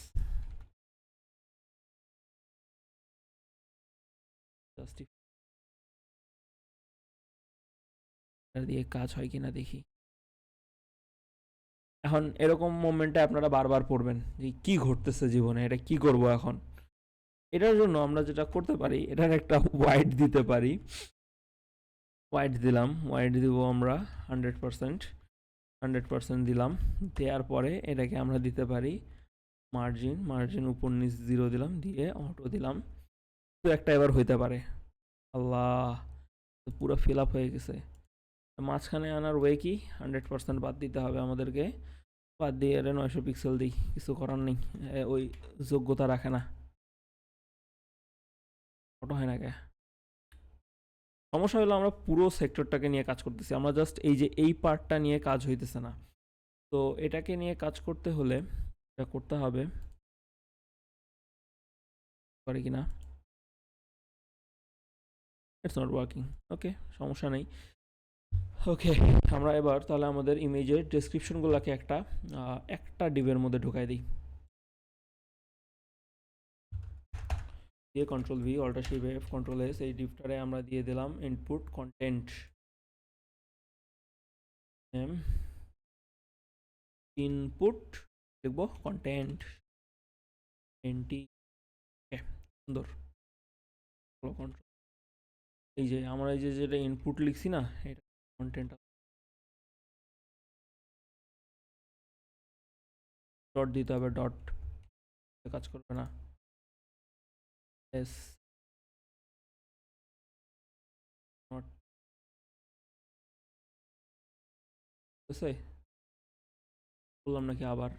জাস্টিফাই দিয়ে কাজ হয় কিনা দেখি। এখন এরকম মোমেন্টে আপনারা বারবার পড়বেন যে কি ঘটতেছে জীবনে, এটা কি করব এখন। এটার জন্য আমরা যেটা করতে পারি, এটার একটা ওয়াইড দিতে পারি। ওয়াইড দিলাম, ওয়াইড দিব আমরা 100%, 100% দিলাম। দেওয়ার পরে এটাকে আমরা দিতে পারি মার্জিন, মার্জিন উপর নিচ 0 দিলাম, দিয়ে অটো দিলাম। তো একটা এবার হইতে পারে। আল্লাহ, পুরো ফিল আপ হয়ে গেছে। মাঝখানে আনার ওয়ে কি, 100% বাদ দিতে হবে আমাদেরকে। বাদ দিয়ে এর 900 পিক্সেল দিই, কিছু করার নেই, ওই যোগ্যতা রাখে না। অটো হয় না কে? সমস্যা হলো আমরা পুরো সেক্টরটাকে নিয়ে কাজ করতেছি, আমরা জাস্ট এই যে এই পার্টটা নিয়ে কাজ হইতেছে না। তো এটাকে নিয়ে কাজ করতে হলে এটা করতে হবে, করে কিনা, ইটস নট ওয়ার্কিং। ওকে, সমস্যা নেই। ওকে, আমরা এবার তাহলে আমাদের ইমেজের ডেসক্রিপশনগুলোকে একটা ডিভের মধ্যে ঢুকাই দিই। দিয়ে control V, alt shift F, control S, এই ডিভটারে আমরা দিয়ে দিলাম ইনপুট কন্টেন্ট নেম, ইনপুট লিখবো কন্টেন্ট এনটি। সুন্দর, কন্ট্রোল, এই যে আমরা এই যে যেটা ইনপুট লিখছি না, এটা কন্টেন্ট। ডট দিতে হবে, ডট কাজ করবে না। এস নট, আছে বললাম নাকি আবার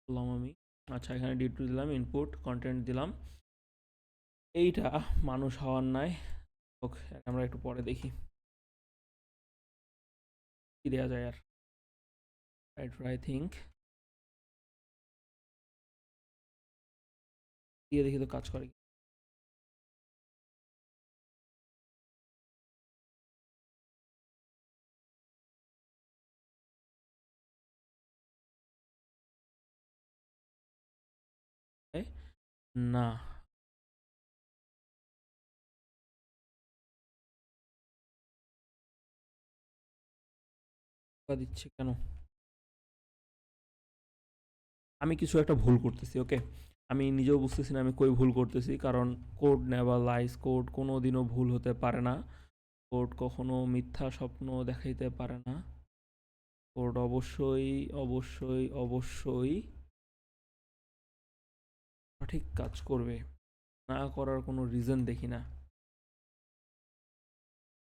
বললাম আমি। আচ্ছা, এখানে ডিটু দিলাম, ইনপুট কন্টেন্ট দিলাম। এইটা মানুষ হওয়ার নাই। ওকে, আমরা একটু পরে দেখি কি দেওয়া যায়। আর আই থিঙ্ক দিয়ে দেখি তো কাজ করে কি। না, দিচ্ছে কেন? আমি কিছু একটা ভুল করতেছি। ওকে, আমি নিজেও বুঝতেছি না আমি কই ভুল করতেছি, কারণ কোড নেভার লাইস, কোড কোনো দিনও ভুল হতে পারে না, কোড কখনো মিথ্যা স্বপ্ন দেখাইতে পারে না। কোড অবশ্যই অবশ্যই অবশ্যই সঠিক কাজ করবে, না করার কোনো রিজন দেখি না।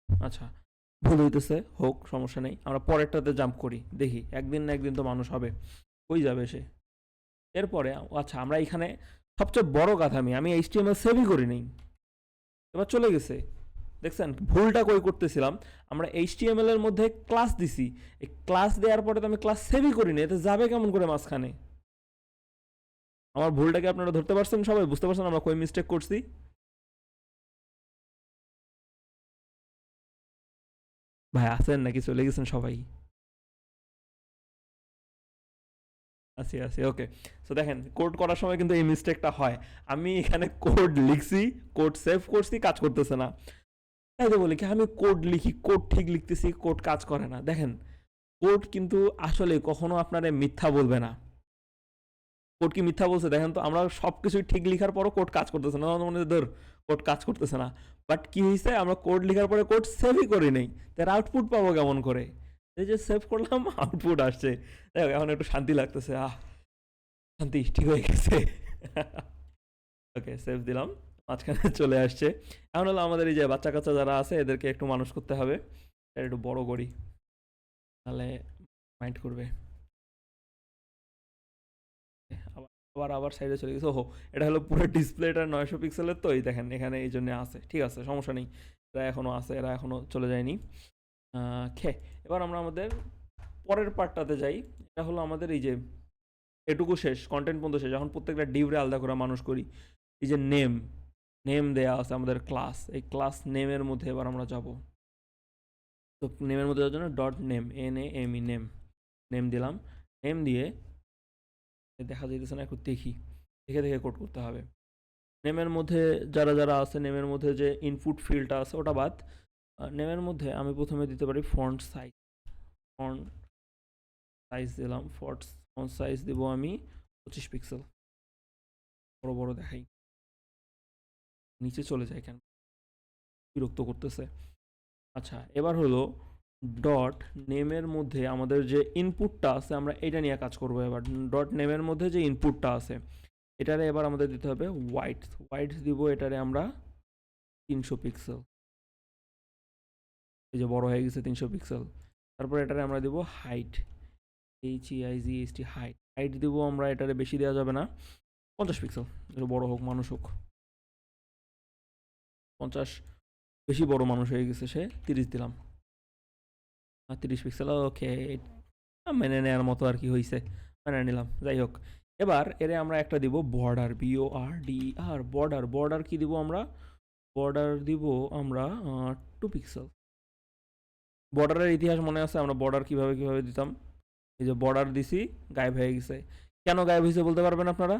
আচ্ছা, ভুল হইতেছে, হোক, সমস্যা নেই, আমরা পরেরটাতে জাম্প করি, দেখি একদিন না একদিন তো মানুষ হবে, কই যাবে সে। এরপরে আচ্ছা, আমরা এখানে সবচেয়ে বড় কথা, আমি এইচটিএমএল সেভই করি নাই, এবার চলে গেছে। দেখছেন ভুলটা কই করতেছিলাম, আমরা এইচটিএমএল এর মধ্যে ক্লাস দিছি, এই ক্লাস দেওয়ার পরে তো আমি ক্লাস সেভই করি না, এতে যাবে কেমন করে মাঝখানে? আমার ভুলটাকে আপনারা ধরতে পারছেন, সবাই বুঝতে পারছেন আমরা কই মিস্টেক করছি? ভাই আছেন নাকি চলে গেছেন সবাই? আছি আছি, ওকে। সো দেখেন কোড করার সময় কিন্তু এই মিস্টেকটা হয়। আমি এখানে কোড লিখছি, কোড সেভ করছি, কাজ করতেছে না। তাই তো বলি কি, আমি কোড লিখি, কোড ঠিক লিখতেছি, কোড কাজ করে না। দেখেন কোড কিন্তু আসলে কখনো আপনারে মিথ্যা বলবে না। কোড কি মিথ্যা বলছে? দেখেন তো, আমরা সব কিছুই ঠিক লিখার পরও কোড কাজ করতেছে না, আমাদের মনে হয় ধর কোড কাজ করতেছে না। বাট কি হয়েছে, আমরা কোড লিখার পরে কোড সেভই করি নাই, তার আউটপুট পাবো কেমন করে? এই যে সেভ করলাম আউটপুট আসছে। যাই হোক, এখন একটু শান্তি লাগতেছে, শান্তি ঠিক হয়ে গেছে। ওকে, সেভ দিলাম, মাঝখানে চলে আসছে। এখন হলো আমাদের এই যে বাচ্চা কাচ্চা যারা আছে এদেরকে একটু মানুষ করতে হবে, এটা একটু বড় করি, তাহলে মাইন্ড করবে। আবার আবার আবার সাইডে চলে গেছে। ওহো, এটা হলো পুরো ডিসপ্লেটা 900 পিক্সেলের, তো এই দেখেন এখানে এই জন্য আছে। ঠিক আছে, সমস্যা নেই, এরা এখনো আছে, এরা এখনো চলে যায়নি। খে এবার আমরা আমাদের পরের পার্টটাতে যাই। এটা হলো আমাদের এই যে এটুকু শেষ, কন্টেন্ট পর্যন্ত শেষ। এখন প্রত্যেকটা ডিভরে আলাদা করে মানুষ করি। এই যে নেম, নেম দেয়া আছে আমাদের ক্লাস, এই ক্লাস নেমের মধ্যে এবার আমরা যাব। তো নেমের মধ্যে যাওয়ার জন্য dot name, NAME, name, name দিলাম। নেম দিয়ে দেখা যাইতেছে না, একটু দেখি, দেখে দেখে কোড করতে হবে। নেমের মধ্যে যারা যারা আছে, নেমের মধ্যে যে ইনপুট ফিল্ডটা আছে ওটা বাদ। নেমের মধ্যে আমি প্রথমে দিতে পারি ফন্ট সাইজ। ফন্ট সাইজ দিলাম, ফন্ট সাইজ দিব আমি 25 পিক্সেল। বড় বড় দেখাই, নিচে চলে যায় কেন, বিরক্ত করতেছে। আচ্ছা, এবার হলো ডট নেমের মধ্যে আমাদের যে ইনপুটটা আছে আমরা এটা নিয়ে কাজ করবো। এবার ডট নেমের মধ্যে যে ইনপুটটা আছে এটারে এবার আমাদের দিতে হবে হোয়াইট। হোয়াইট দিব এটারে আমরা 300 পিক্সেল। এই যে বড় হয়ে গেছে 300 পিক্সেল। তারপর এটারে আমরা দিব হাইট, HEIGHT, হাইট। হাইট দিব আমরা, এটারে বেশি দেওয়া যাবে না, 50 পিক্সেল। একটু বড় হোক, মানুষ হোক। 50, বেশি বড় মানুষ হয়ে গেছে সে, 30 দিলাম। 30 পিক্সেল, ওকে, মেনে নেওয়ার মতো আর কি হয়েছে, মেনে নিলাম। যাই হোক, এবার এরে আমরা একটা দিব বর্ডার, BORDER, বর্ডার। বর্ডার কি দিব আমরা? বর্ডার দিব আমরা 2 পিক্সেল। বর্ডারের ইতিহাস মনে আছে, আমরা বর্ডার কিভাবে কিভাবে দিতাম। এই যে বর্ডার দিছি, গায়েব হয়ে গেছে। কেন গায়েব হয়েছে বলতে পারবেন আপনারা?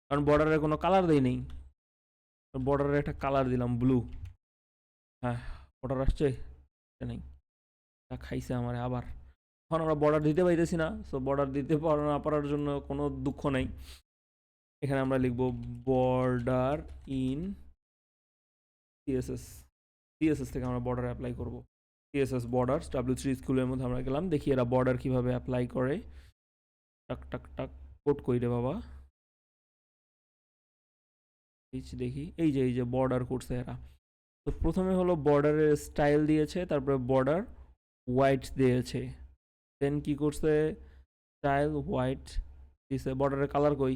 কারণ বর্ডারের কোনো কালার দেই নেই। বর্ডারের একটা কালার দিলাম ব্লু। হ্যাঁ, বর্ডার আসছে, নেই, খাইছে আমারে আবার। এখন আমরা বর্ডার দিতে পাইতেছি না, সো বর্ডার দিতে না পারার জন্য কোনো দুঃখ নাই। এখানে আমরা লিখব বর্ডার ইন CSS। CSS থেকে আমরা বর্ডার অ্যাপ্লাই করব। CSS বর্ডার্স, W3 স্কুলের মধ্যে আমরা গেলাম, দেখি এরা বর্ডার কিভাবে অ্যাপ্লাই করে। টাক টাক টাক কোড কই রে বাবা, দেখি, এই যে বর্ডার করছে এরা। তো প্রথমে হলো বর্ডারের স্টাইল দিয়েছে, তারপরে বর্ডার হোয়াইট দিয়েছে, দেন কি করছে, স্টাইল হোয়াইট দিছে। বর্ডারের কালার কই?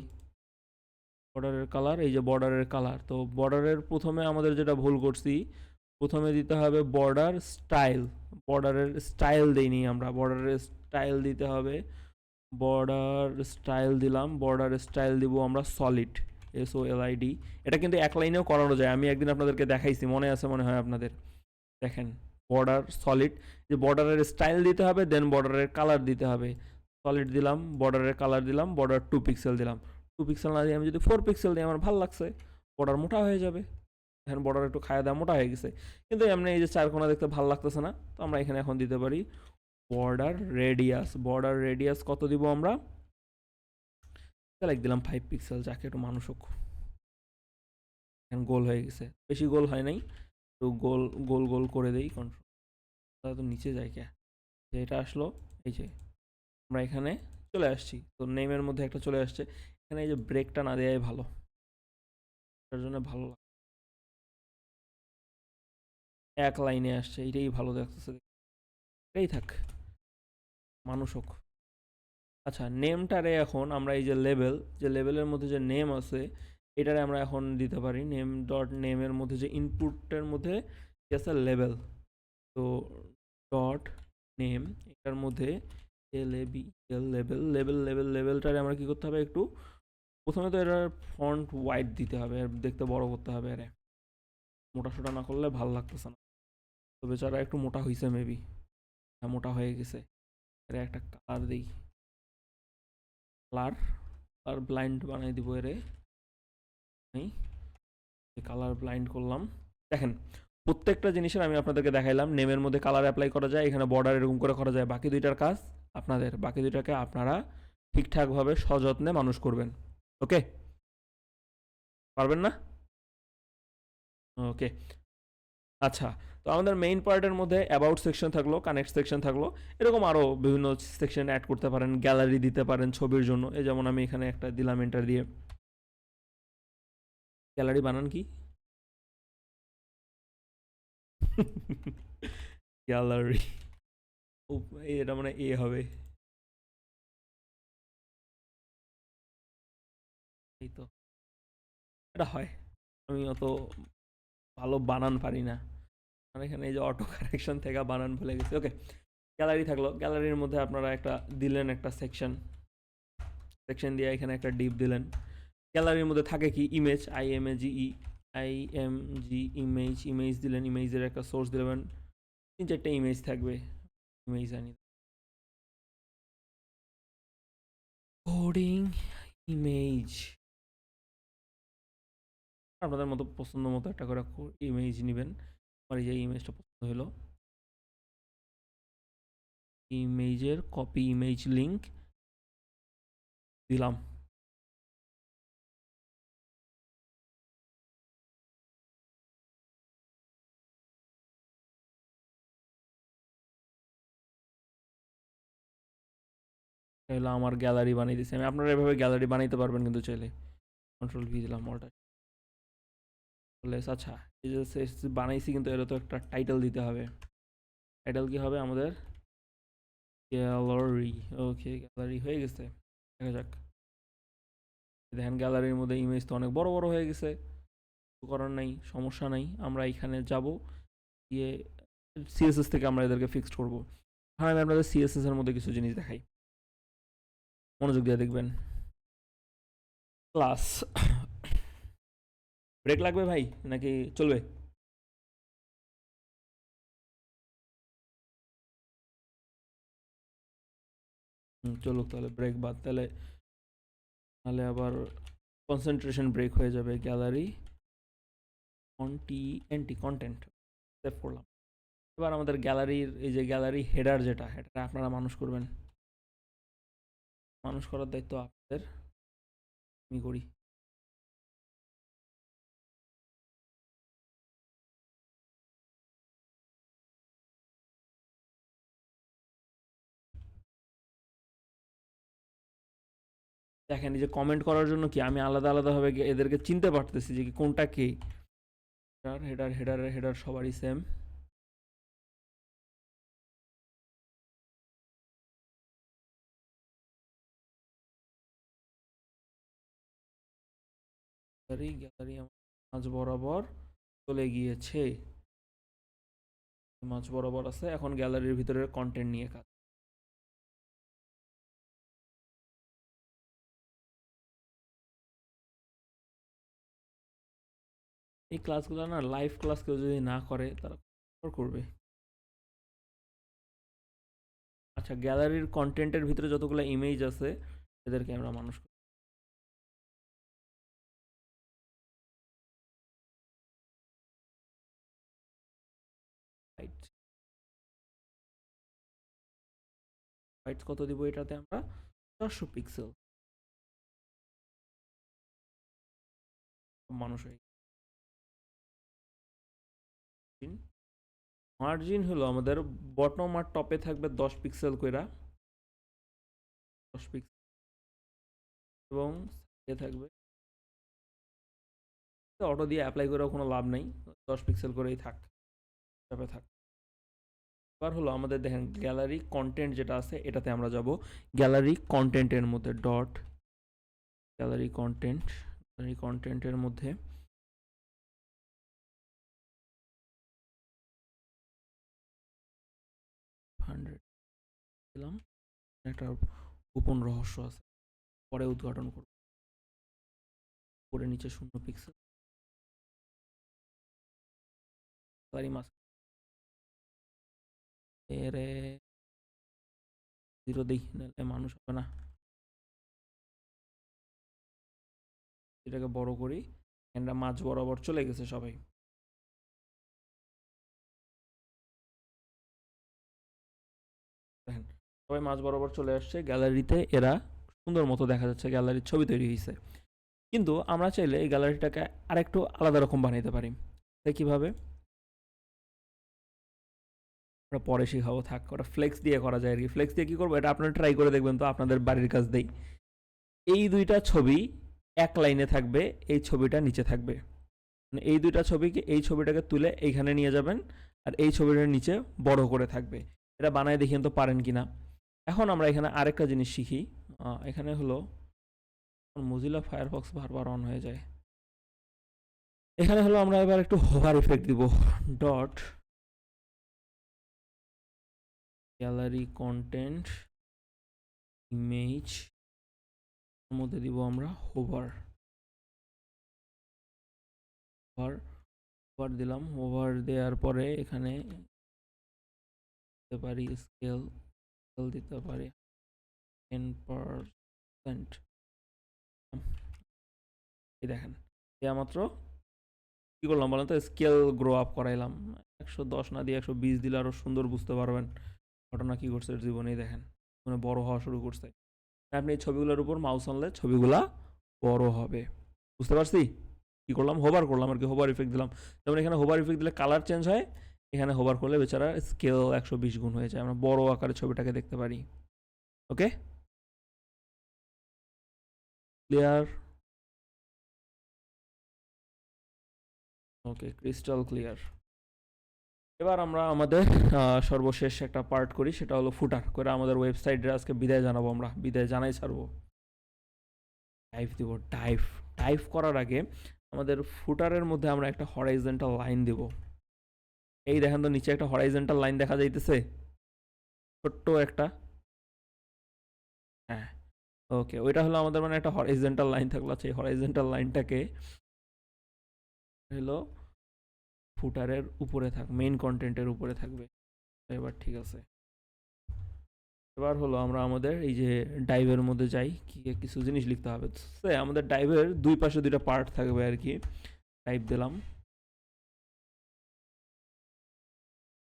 বর্ডারের কালার, এই যে বর্ডারের কালার। তো বর্ডারের প্রথমে আমাদের যেটা ভুল করছি, প্রথমে দিতে হবে বর্ডার স্টাইল। বর্ডারের স্টাইল দেইনি আমরা, বর্ডারের স্টাইল দিতে হবে। বর্ডার স্টাইল দিলাম, বর্ডার স্টাইল দিব আমরা সলিড, SOLID। এটা কিন্তু এক লাইনেও করানো যায়, আমি একদিন আপনাদেরকে দেখাইছি, মনে আছে মনে হয় আপনাদের। দেখেন, বর্ডার সলিড, যে বর্ডারের স্টাইল দিতে হবে, দেন বর্ডারের কালার দিতে হবে। সলিড দিলাম, বর্ডারের কালার দিলাম, বর্ডার 2 পিক্সেল দিলাম। 2 পিক্সেল না দিয়ে আমি যদি 4 পিক্সেল দিই, আমার ভালো লাগছে, বর্ডার মোটা হয়ে যাবে। এখন বর্ডার একটু খাওয়া দাওয়া মোটা হয়ে গেছে, কিন্তু এমনি এই যে চারকোনা দেখতে ভালো লাগতেছে না, তো আমরা এখানে এখন দিতে পারি বর্ডার রেডিয়াস। বর্ডার রেডিয়াস কত দিব আমরা? লাইক দিলাম 5 পিক্সেল, যাকে একটু মানুষ হোক। এখন গোল হয়ে গেছে, বেশি গোল হয় নাই, একটু গোল গোল গোল করে দেই। কন্ট্রোল, তাহলে তো নিচে যায় কে, যে এটা আসলো। এই যে আমরা এখানে চলে আসছি, তো নেমের মধ্যে একটা চলে আসছে। এখানে এই যে ব্রেকটা না দেওয়াই ভালো, তার জন্য ভালো লাগে, এক লাইনে আসছে, এইটাই ভালো দেখতেছে, এটাই থাক, মানুষ হোক। আচ্ছা, নেমটারে এখন আমরা এই যে লেভেল, যে লেভেলের মধ্যে যে নেম আছে এটারে আমরা এখন দিতে পারি নেম ডট নেমের মধ্যে যে ইনপুটের মধ্যে কি আছে লেভেল। তো ডট নেম, এটার মধ্যে LABEL, লেভেল, লেভেল লেভেল লেভেলটারে আমরা কি করতে হবে, একটু প্রথমে তো এটার ফন্ট ওয়াইড দিতে হবে, দেখতে বড় করতে হবে। আরে মোটা সোটা না করলে ভালো লাগতেছে না। তো বেচারা একটু মোটা হয়েছে মেবি, হ্যাঁ মোটা হয়ে গেছে। এর একটা কালার দিই, কালার, কালার ব্লাইন্ড বানাই দিব এরে। কালার ব্লাইন্ড করলাম। দেখেন, প্রত্যেকটা জিনিসের আমি আপনাদেরকে দেখাইলাম, নেমের মধ্যে কালার অ্যাপ্লাই করা যায়, এখানে বর্ডার এরকম করে করা যায়। বাকি দুইটার কাজ আপনাদের, বাকি দুইটাকে আপনারা ঠিকঠাকভাবে সযত্নে মানুষ করবেন। ওকে, পারবেন না? ওকে, আচ্ছা। তো তো আমাদের মেইন পার্টের মধ্যে অ্যাবাউট সেকশন থাকলো, কানেক্ট সেকশন থাকলো, এরকম আরও বিভিন্ন সেকশন অ্যাড করতে পারেন, গ্যালারি দিতে পারেন ছবির জন্য। এই যেমন আমি এখানে একটা দিলাম এন্টার দিয়ে। গ্যালারি বানান কি? গ্যালারি, এটা মানে এ হবে, এই তো এটা হয়। আমি অত ভালো বানান পারি না, আর এখানে এই যে অটো কারেকশন থেকে বানান ভুলে গেছি। ওকে, গ্যালারি থাকলো, গ্যালারির মধ্যে আপনারা একটা দিলেন একটা সেকশন, সেকশন দিয়ে এখানে একটা ডিপ দিলেন। গ্যালারির মধ্যে থাকে কি image, I M G image, image দিলেন, ইমেজের একটা সোর্স দিলেন, 3-4টা ইমেজ থাকবে। ইমেজ আনি, কোডিং ইমেজ, আপনাদের মতো পছন্দ মতো একটা করে ইমেজ নেবেন। আমার এই যে ইমেজটা পছন্দ হলো, ইমেজের কপি ইমেজ লিঙ্ক দিলাম। হলো আমার গ্যালারি বানিয়ে দিচ্ছি আমি। আপনারা এভাবে গ্যালারি বানাইতে পারবেন কিন্তু চাইলে। কন্ট্রোল ভি দিলাম, অলটা। আচ্ছা, এই যে বানাইছি কিন্তু এর তো একটা টাইটেল দিতে হবে। টাইটেল কি হবে আমাদের? গ্যালারি। ওকে, গ্যালারি হয়ে গেছে। দেখা যাক। দেখেন গ্যালারির মধ্যে ইমেজ তো অনেক বড় বড় হয়ে গেছে। কিছু করার নাই, সমস্যা নাই। আমরা এখানে যাব, গিয়ে সিএসএস থেকে আমরা এদেরকে ফিক্সড করব। হ্যাঁ, আমি আপনাদের সিএসএস এর মধ্যে কিছু জিনিস দেখাই, মনোযোগ দিয়ে দেখবেন। ক্লাস, ব্রেক লাগবে ভাই নাকি চলবে? চলুক তাহলে, ব্রেক বাদ তাহলে, নাহলে আবার কনসেন্ট্রেশন ব্রেক হয়ে যাবে। গ্যালারি এনটি কন্টেন্ট সেভ করলাম। এবার আমাদের গ্যালারির এই যে গ্যালারি হেডার, যেটা এটা আপনারা মানুষ করবেন। মানুষ করার দায়িত্ব আপনাদের, আমি করি। দেখেন এই যে কমেন্ট করার জন্য কি আমি আলাদা আলাদাভাবে এদেরকে চিনতে পারতেছি যে কি কোনটা কে। হেডার হেডার হেডার সবারই সেম। গ্যালারি গ্যালারি মাঝ বরাবর চলে গিয়েছে, মাঝ বরাবর আছে। এখন গ্যালারির ভিতরে কন্টেন্ট নিয়ে কাজ। এই ক্লাসগুলো না, লাইভ ক্লাস কেউ যদি না করে তারা করবে। আচ্ছা, গ্যালারির কন্টেন্টের ভিতরে যতগুলো ইমেজ আছে এদেরকে আমরা মানুষ করি। হাইট, হাইট কত দিব এটাতে আমরা? 400 পিক্সেল। মানুষ হয়ে মার্জিন হলো আমাদের বটম আর টপে থাকবে 10 পিক্সেল কইরা, 10 পিক্সেল, এবং এ থাকবে, অটো দিয়ে অ্যাপ্লাই করেও কোনো লাভ নেই, 10 পিক্সেল করেই থাক, টপে থাক। এবার হলো আমাদের দেখেন গ্যালারি কন্টেন্ট যেটা আছে এটাতে আমরা যাব। গ্যালারি কন্টেন্টের মধ্যে ডট গ্যালারি কন্টেন্ট, গ্যালারি কন্টেন্টের মধ্যে হান্ড্রেড দিলাম। একটা গোপন রহস্য আছে, পরে উদ্ঘাটন করব। উপরে নিচে 0 পিক্সেল, গ্যালারি মাস্ক এর 0 দিই, নাহলে মানুষ হবে না। এটাকে বড় করি, এটা মাঝ বরাবর চলে গেছে সবাই। দেখেন সবাই মাঝ বরাবর চলে আসছে গ্যালারিতে, এরা সুন্দর মতো দেখা যাচ্ছে, গ্যালারির ছবি তৈরি হয়েছে। কিন্তু আমরা চাইলে এই গ্যালারিটাকে আরেকটু আলাদা রকম বানাইতে পারি। তাই কিভাবে? ওটা পরে শিখাবো, থাক। ওটা ফ্লেক্স দিয়ে করা যায় আর কি। ফ্লেক্স দিয়ে কী করবো এটা আপনারা ট্রাই করে দেখবেন তো, আপনাদের বাড়ির কাজ দেই। এই দুইটা ছবি এক লাইনে থাকবে, এই ছবিটা নিচে থাকবে। মানে এই দুইটা ছবিকে, এই ছবিটাকে তুলে এইখানে নিয়ে যাবেন, আর এই ছবিটার নিচে বড় করে থাকবে। এটা বানায় দেখিয়ে তো পারেন কি না। এখন আমরা এখানে আরেকটা জিনিস শিখি। এখানে হলো মোজিলা ফায়ারফক্স বারবার অন হয়ে যায়। এখানে হলো আমরা এবার একটু হোভার ইফেক্ট দিব। ডট গ্যালারি কন্টেন্ট ইমেজ মধ্যে দিব আমরা হোভার। হোভার হোভার দিলাম। হোভার দেওয়ার পরে এখানে দিতে পারি স্কেল, দিতে পারি 10%। এই দেখেন, দেওয়া মাত্র কি করলাম বলেন তো, স্কেল গ্রো আপ করাইলাম। 110 না দিয়ে 120 দিলে আরো সুন্দর বুঝতে পারবেন ঘটনা কি ঘটছে জীবনেই। দেখেন মানে বড় হওয়া শুরু করছে। আপনি এই ছবিগুলোর উপর মাউস আনলে ছবিগুলা বড় হবে। বুঝতে পারছি? কি করলাম, হোভার করলাম আর কি, হোভার ইফেক্ট দিলাম। যেমন এখানে হোভার ইফেক্ট দিলে কালার চেঞ্জ হয়, এখানে হোভার করলে বেচারা স্কেল 120 গুণ হয়ে যায়, আমরা বড় আকারে ছবিটাকে দেখতে পারি। ওকে, ক্লিয়ার? ওকে, ক্রিস্টাল ক্লিয়ার। এবার আমরা আমাদের সর্বশেষ একটা পার্ট করি, সেটা হলো ফুটার করে আমাদের ওয়েবসাইটে আজকে বিদায় জানাবো। আমরা বিদায় জানাই ছাড়বো, টাইপ দিব। টাইপ টাইপ করার আগে আমাদের ফুটারের মধ্যে আমরা একটা হরাইজন্টাল লাইন দিব। এই দেখেন তো নিচে একটা হরাইজন্টাল লাইন দেখা যাইতেছে, ছোট্ট একটা। হ্যাঁ, ওকে, ওইটা হলো আমাদের মানে একটা হরাইজন্টাল লাইন থাকলো। আচ্ছা, এই হরাইজন্টাল লাইনটাকে হলো ফুটারের উপরে থাক, মেইন কন্টেন্টের উপরে থাকবে। এবার ঠিক আছে। এবার হলো আমরা আমাদের এই যে ডাইভের মধ্যে যাই, কি কিছু জিনিস লিখতে হবে। আমাদের ডাইভের দুই পাশে দুইটা পার্ট থাকবে আর কি। টাইপ দিলাম,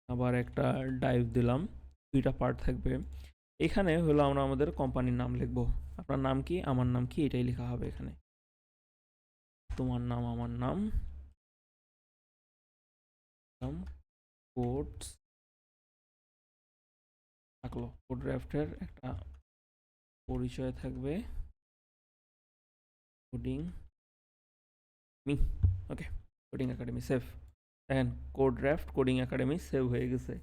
আবার একটা ডাইভ দিলাম, দুইটা পার্ট থাকবে। এখানে হলো আমরা আমাদের কোম্পানির নাম লিখবো। আপনার নাম কি, আমার নাম কি, এটাই লেখা হবে এখানে। তোমার নাম, আমার নাম, কোডস থাকলো। কোড ড্রাফটের একটা পরিচয় থাকবে, কোডিং মি। ওকে, কোডিং একাডেমি সেভ। দেখেন code draft coding academy save হয়ে গেছে।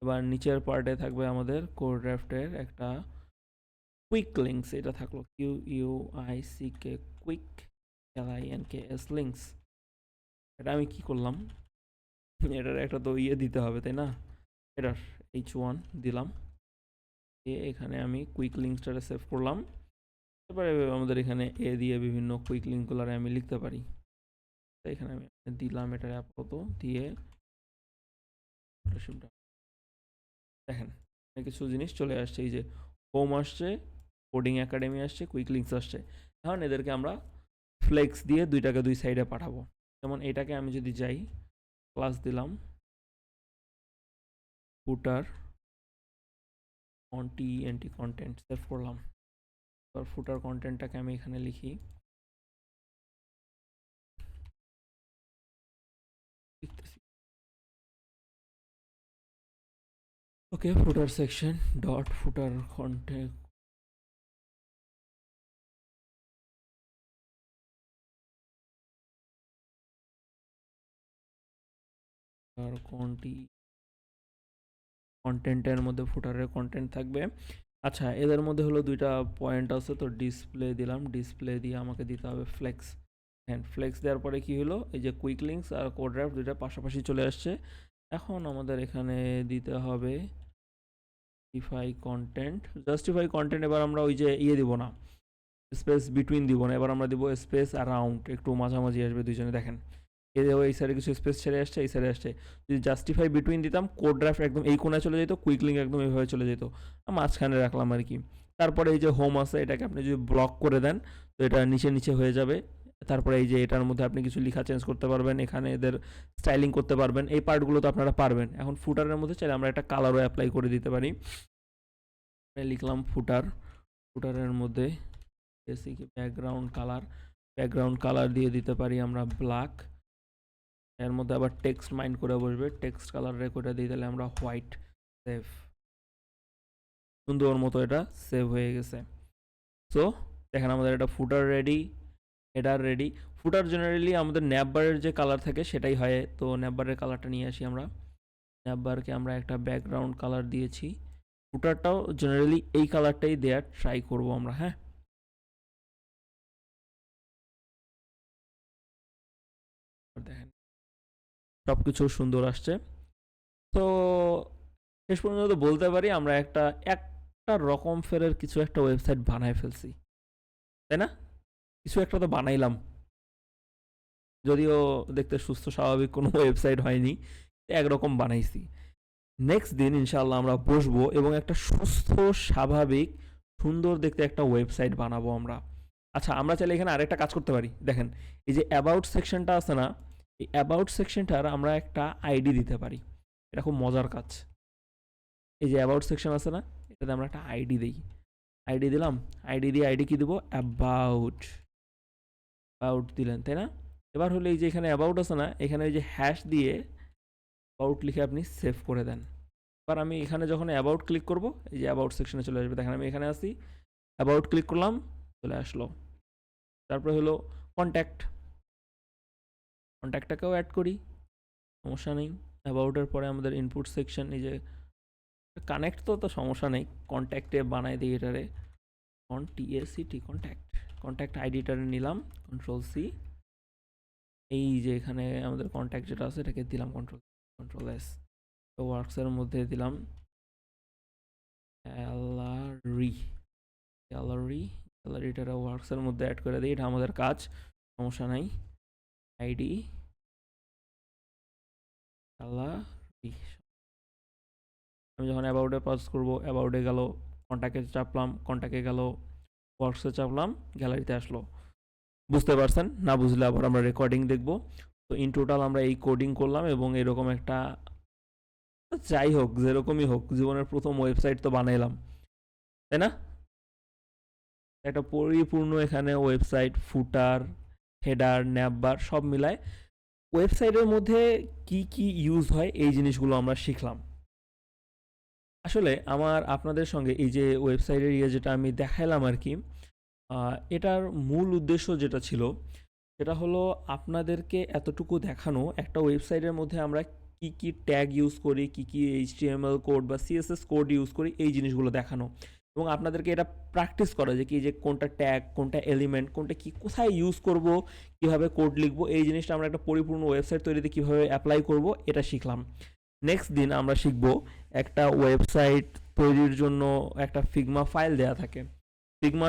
এবার নিচের পার্টে থাকবে আমাদের কোড ড্রাফটের একটা কুইক লিঙ্কস, এটা থাকলো QUICK, কুইক LINKS লিঙ্কস। এটা আমি কি করলাম, এটার একটা তো ইয়ে দিতে হবে তাই না, এটার H1 দিলাম, এখানে আমি কুইক লিঙ্কসটা সেভ করলাম। এবারে আমাদের এখানে এ দিয়ে বিভিন্ন কুইক লিঙ্কগুলো আমি লিখতে পারি। এখানে আমি দিলাম এটার আপাতত দিয়ে। দেখেন কিছু জিনিস চলে আসছে, এই যে হোম আসছে, কোডিং একাডেমি আসছে, কুইক লিঙ্কস আসছে। এখন এদেরকে আমরা ফ্লেক্স দিয়ে দুইটাকে দুই সাইডে পাঠাবো। যেমন এটাকে আমি যদি যাই, ক্লাস দিলাম ফুটার এন্টি কন্টেন্ট, সেভ করলাম। এবার ফুটার কন্টেন্টটাকে আমি এখানে লিখি, ওকে, ফুটার সেকশন ডট ফুটার কন্টেন্ট কন্টেন্টের মধ্যে ফুটারের কন্টেন্ট থাকবে। আচ্ছা, এদের মধ্যে হলো দুইটা পয়েন্ট আছে, তো ডিসপ্লে দিলাম, ডিসপ্লে দিয়ে আমাকে দিতে হবে ফ্লেক্স। হ্যাঁ, ফ্লেক্স দেওয়ার পরে কি হলো, এই যে কুইক লিঙ্কস আর কোড ড্রাফট দুইটা পাশাপাশি চলে আসছে। এখন আমাদের এখানে দিতে হবে জাস্টিফাই কন্টেন্ট। এবার আমরা ওই যে ইয়ে দিব না, স্পেস বিটুইন দিব না, এবার আমরা দিব স্পেস অ্যারাউন্ড, একটু মাঝামাঝি আসবে দুইজনে। দেখেন এই সাইডে কিছু স্পেস ছেড়ে আসছে, এই সাইডে আসছে। যদি জাস্টিফাই বিটুইন দিতাম, কোড ড্রাফট একদম এই কোণায় চলে যেত, কুইক লিঙ্ক একদম এইভাবে চলে যেত। মাঝখানে রাখলাম আর কি। তারপরে এই যে হোম আছে, এটাকে আপনি যদি ব্লক করে দেন তো এটা নিচে নিচে হয়ে যাবে। তারপরে এই যে এটার মধ্যে আপনি কিছু লেখা চেঞ্জ করতে পারবেন, এখানে এদের স্টাইলিং করতে পারবেন, এই পার্টগুলো তো আপনারা পারবেন। এখন ফুটারের মধ্যে চাইলে আমরা একটা কালারও অ্যাপ্লাই করে দিতে পারি। লিখলাম ফুটারের মধ্যে বেসিক ব্যাকগ্রাউন্ড কালার দিয়ে দিতে পারি আমরা ব্ল্যাক। এর মধ্যে আবার টেক্সট মাইন্ড করে বসবে, টেক্সট কালার রেকর্ডে দিয়ে দিলে আমরা হোয়াইট। সেভ, সুন্দর মতো এটা সেভ হয়ে গেছে। সো দেখেন আমাদের এটা ফুটার রেডি, হেডার রেডি। ফুটার জেনারেলি আমাদের ন্যাপবারের যে কালার থাকে সেটাই হয়, তো ন্যাপবারের কালারটা নিয়ে আসি আমরা। ন্যাপবারকে আমরা একটা ব্যাকগ্রাউন্ড কালার দিয়েছি, ফুটারটাও জেনারেলি এই কালারটাই দেওয়ার ট্রাই করব আমরা। হ্যাঁ, দেখেন সব কিছু সুন্দর আসছে। তো শেষ পর্যন্ত বলতে পারি আমরা একটা একটা রকম ফেরের কিছু একটা ওয়েবসাইট বানায় ফেলছি, তাই না? কিছু একটা তো বানাইলাম, যদিও দেখতে সুস্থ স্বাভাবিক কোনো ওয়েবসাইট হয়নি, একরকম বানাইছি। নেক্সট দিন ইনশাল্লাহ আমরা বসবো এবং একটা সুস্থ স্বাভাবিক সুন্দর দেখতে একটা ওয়েবসাইট বানাবো আমরা। আচ্ছা, আমরা চাইলে এখানে আরেকটা কাজ করতে পারি। দেখেন এই যে অ্যাবাউট সেকশনটা আছে না, এই অ্যাবাউট সেকশনটার আমরা একটা আইডি দিতে পারি। এটা খুব মজার কাজ। এই যে অ্যাবাউট সেকশন আছে না, এটাতে আমরা একটা আইডি দিই। আইডি দিলাম, আইডি দিয়ে আইডি কি দিব, অ্যাবাউট। অ্যাবাউট দিলেন, তাই না? এবার হলো এই যে এখানে অ্যাবাউট আছে না, এখানে ওই যে হ্যাশ দিয়ে অ্যাবাউট লিখে আপনি সেভ করে দেন। এবার আমি এখানে যখন অ্যাবাউট ক্লিক করব, এই যে অ্যাবাউট সেকশনে চলে আসবে। দেখেন আমি এখানে আসি, অ্যাবাউট ক্লিক করলাম, চলে আসলো। তারপরে হলো কন্ট্যাক্ট, কন্ট্যাক্টটাকেও অ্যাড করি, সমস্যা নেই। অ্যাবাউটের পরে আমাদের ইনপুট সেকশন, এই যে কানেক্ট, তো সমস্যা নেই, কন্ট্যাক্টে বানাই দিই এটারে, টিএসিটি কন্ট্যাক্ট। কন্ট্যাক্ট আইডিটারে নিলাম, কন্ট্রোল সি। এই যে এখানে আমাদের কন্ট্যাক্ট যেটা আছে এটাকে দিলাম কন্ট্রোল এস। তো ওয়ার্কসের মধ্যে দিলাম গ্যালারি, গ্যালারিটারে ওয়ার্কসের মধ্যে অ্যাড করে দিই, এটা আমাদের কাজ, সমস্যা নাই। আইডি গ্যালারি, আমি যখন অ্যাবাউটে পাস করব, অ্যাবাউটে গেল, কন্ট্যাক্টে চাপলাম, কন্ট্যাক্টে গেল, ওয়ার্কসে চাপলাম, গ্যালারিতে আসলো। বুঝতে পারছেন? না বুঝলে আবার আমরা রেকর্ডিং দেখব। তো ইন টোটাল আমরা এই কোডিং করলাম এবং এরকম একটা, যাই হোক যেরকমই হোক, জীবনের প্রথম ওয়েবসাইট তো বানাইলাম, তাই না? একটা পরিপূর্ণ এখানে ওয়েবসাইট, ফুটার, হেডার, ন্যাপবার সব মিলায় ওয়েবসাইটের মধ্যে কি কি ইউজ হয় এই জিনিসগুলো আমরা শিখলাম। আসলে আমার আপনাদের সঙ্গে এই যে ওয়েবসাইটের যেটা আমি দেখাইলাম আর কি, এটার মূল উদ্দেশ্য যেটা ছিল সেটা হলো আপনাদেরকে এতটুকু দেখানো, একটা ওয়েবসাইটের মধ্যে আমরা কি কি ট্যাগ ইউজ করি, কি কি এইচটিএমএল কোড বা সিএসএস কোড ইউজ করি, এই জিনিসগুলো দেখানো এবং আপনাদেরকে এটা প্র্যাকটিস করা যে কি যে কোনটা ট্যাগ, কোনটা এলিমেন্ট, কোনটা কি কোথায় ইউজ করব, কিভাবে কোড লিখবো, এই জিনিসটা আমরা একটা পরিপূর্ণ ওয়েবসাইট তৈরিতে কিভাবে অ্যাপ্লাই করব এটা শিখলাম। নেক্সট দিন আমরা শিখব একটা ওয়েবসাইট তৈরির জন্য একটা ফিগমা ফাইল দেয়া থাকে, ফিগমা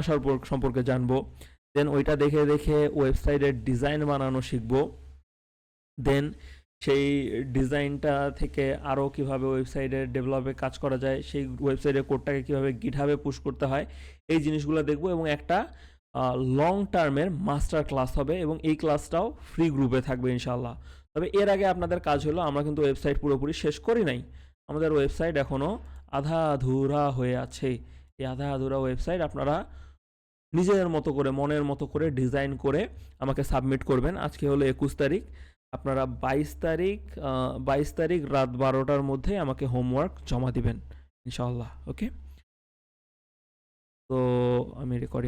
সম্পর্কে জানবো। দেন ওইটা দেখে দেখে ওয়েবসাইটের ডিজাইন বানানো শিখবো। দেন সেই ডিজাইনটা থেকে আরও কীভাবে ওয়েবসাইটের ডেভেলপে কাজ করা যায়, সেই ওয়েবসাইটের কোডটাকে কীভাবে গিটহাবে পুশ করতে হয়, এই জিনিসগুলো দেখবো এবং একটা লং টার্মের মাস্টার ক্লাস হবে এবং এই ক্লাসটাও ফ্রি গ্রুপে থাকবে ইনশাল্লাহ। তবে এর আগে আপনাদের কাজ হলো, আমরা কিন্তু ওয়েবসাইট পুরোপুরি শেষ করি নাই, আমাদের ওয়েবসাইট এখনও আধা আধুরা হয়ে আছে। এই আধা আধুরা ওয়েবসাইট আপনারা নিজের মতো করে, মনের মতো করে ডিজাইন করে আমাকে সাবমিট করবেন। আজকে হলো 21 তারিখ, আপনারা 22 তারিখ রাত 12টার মধ্যে আমাকে হোমওয়ার্ক জমা দিবেন ইনশাআল্লাহ। ওকে, তো আমি রেকর্ডিং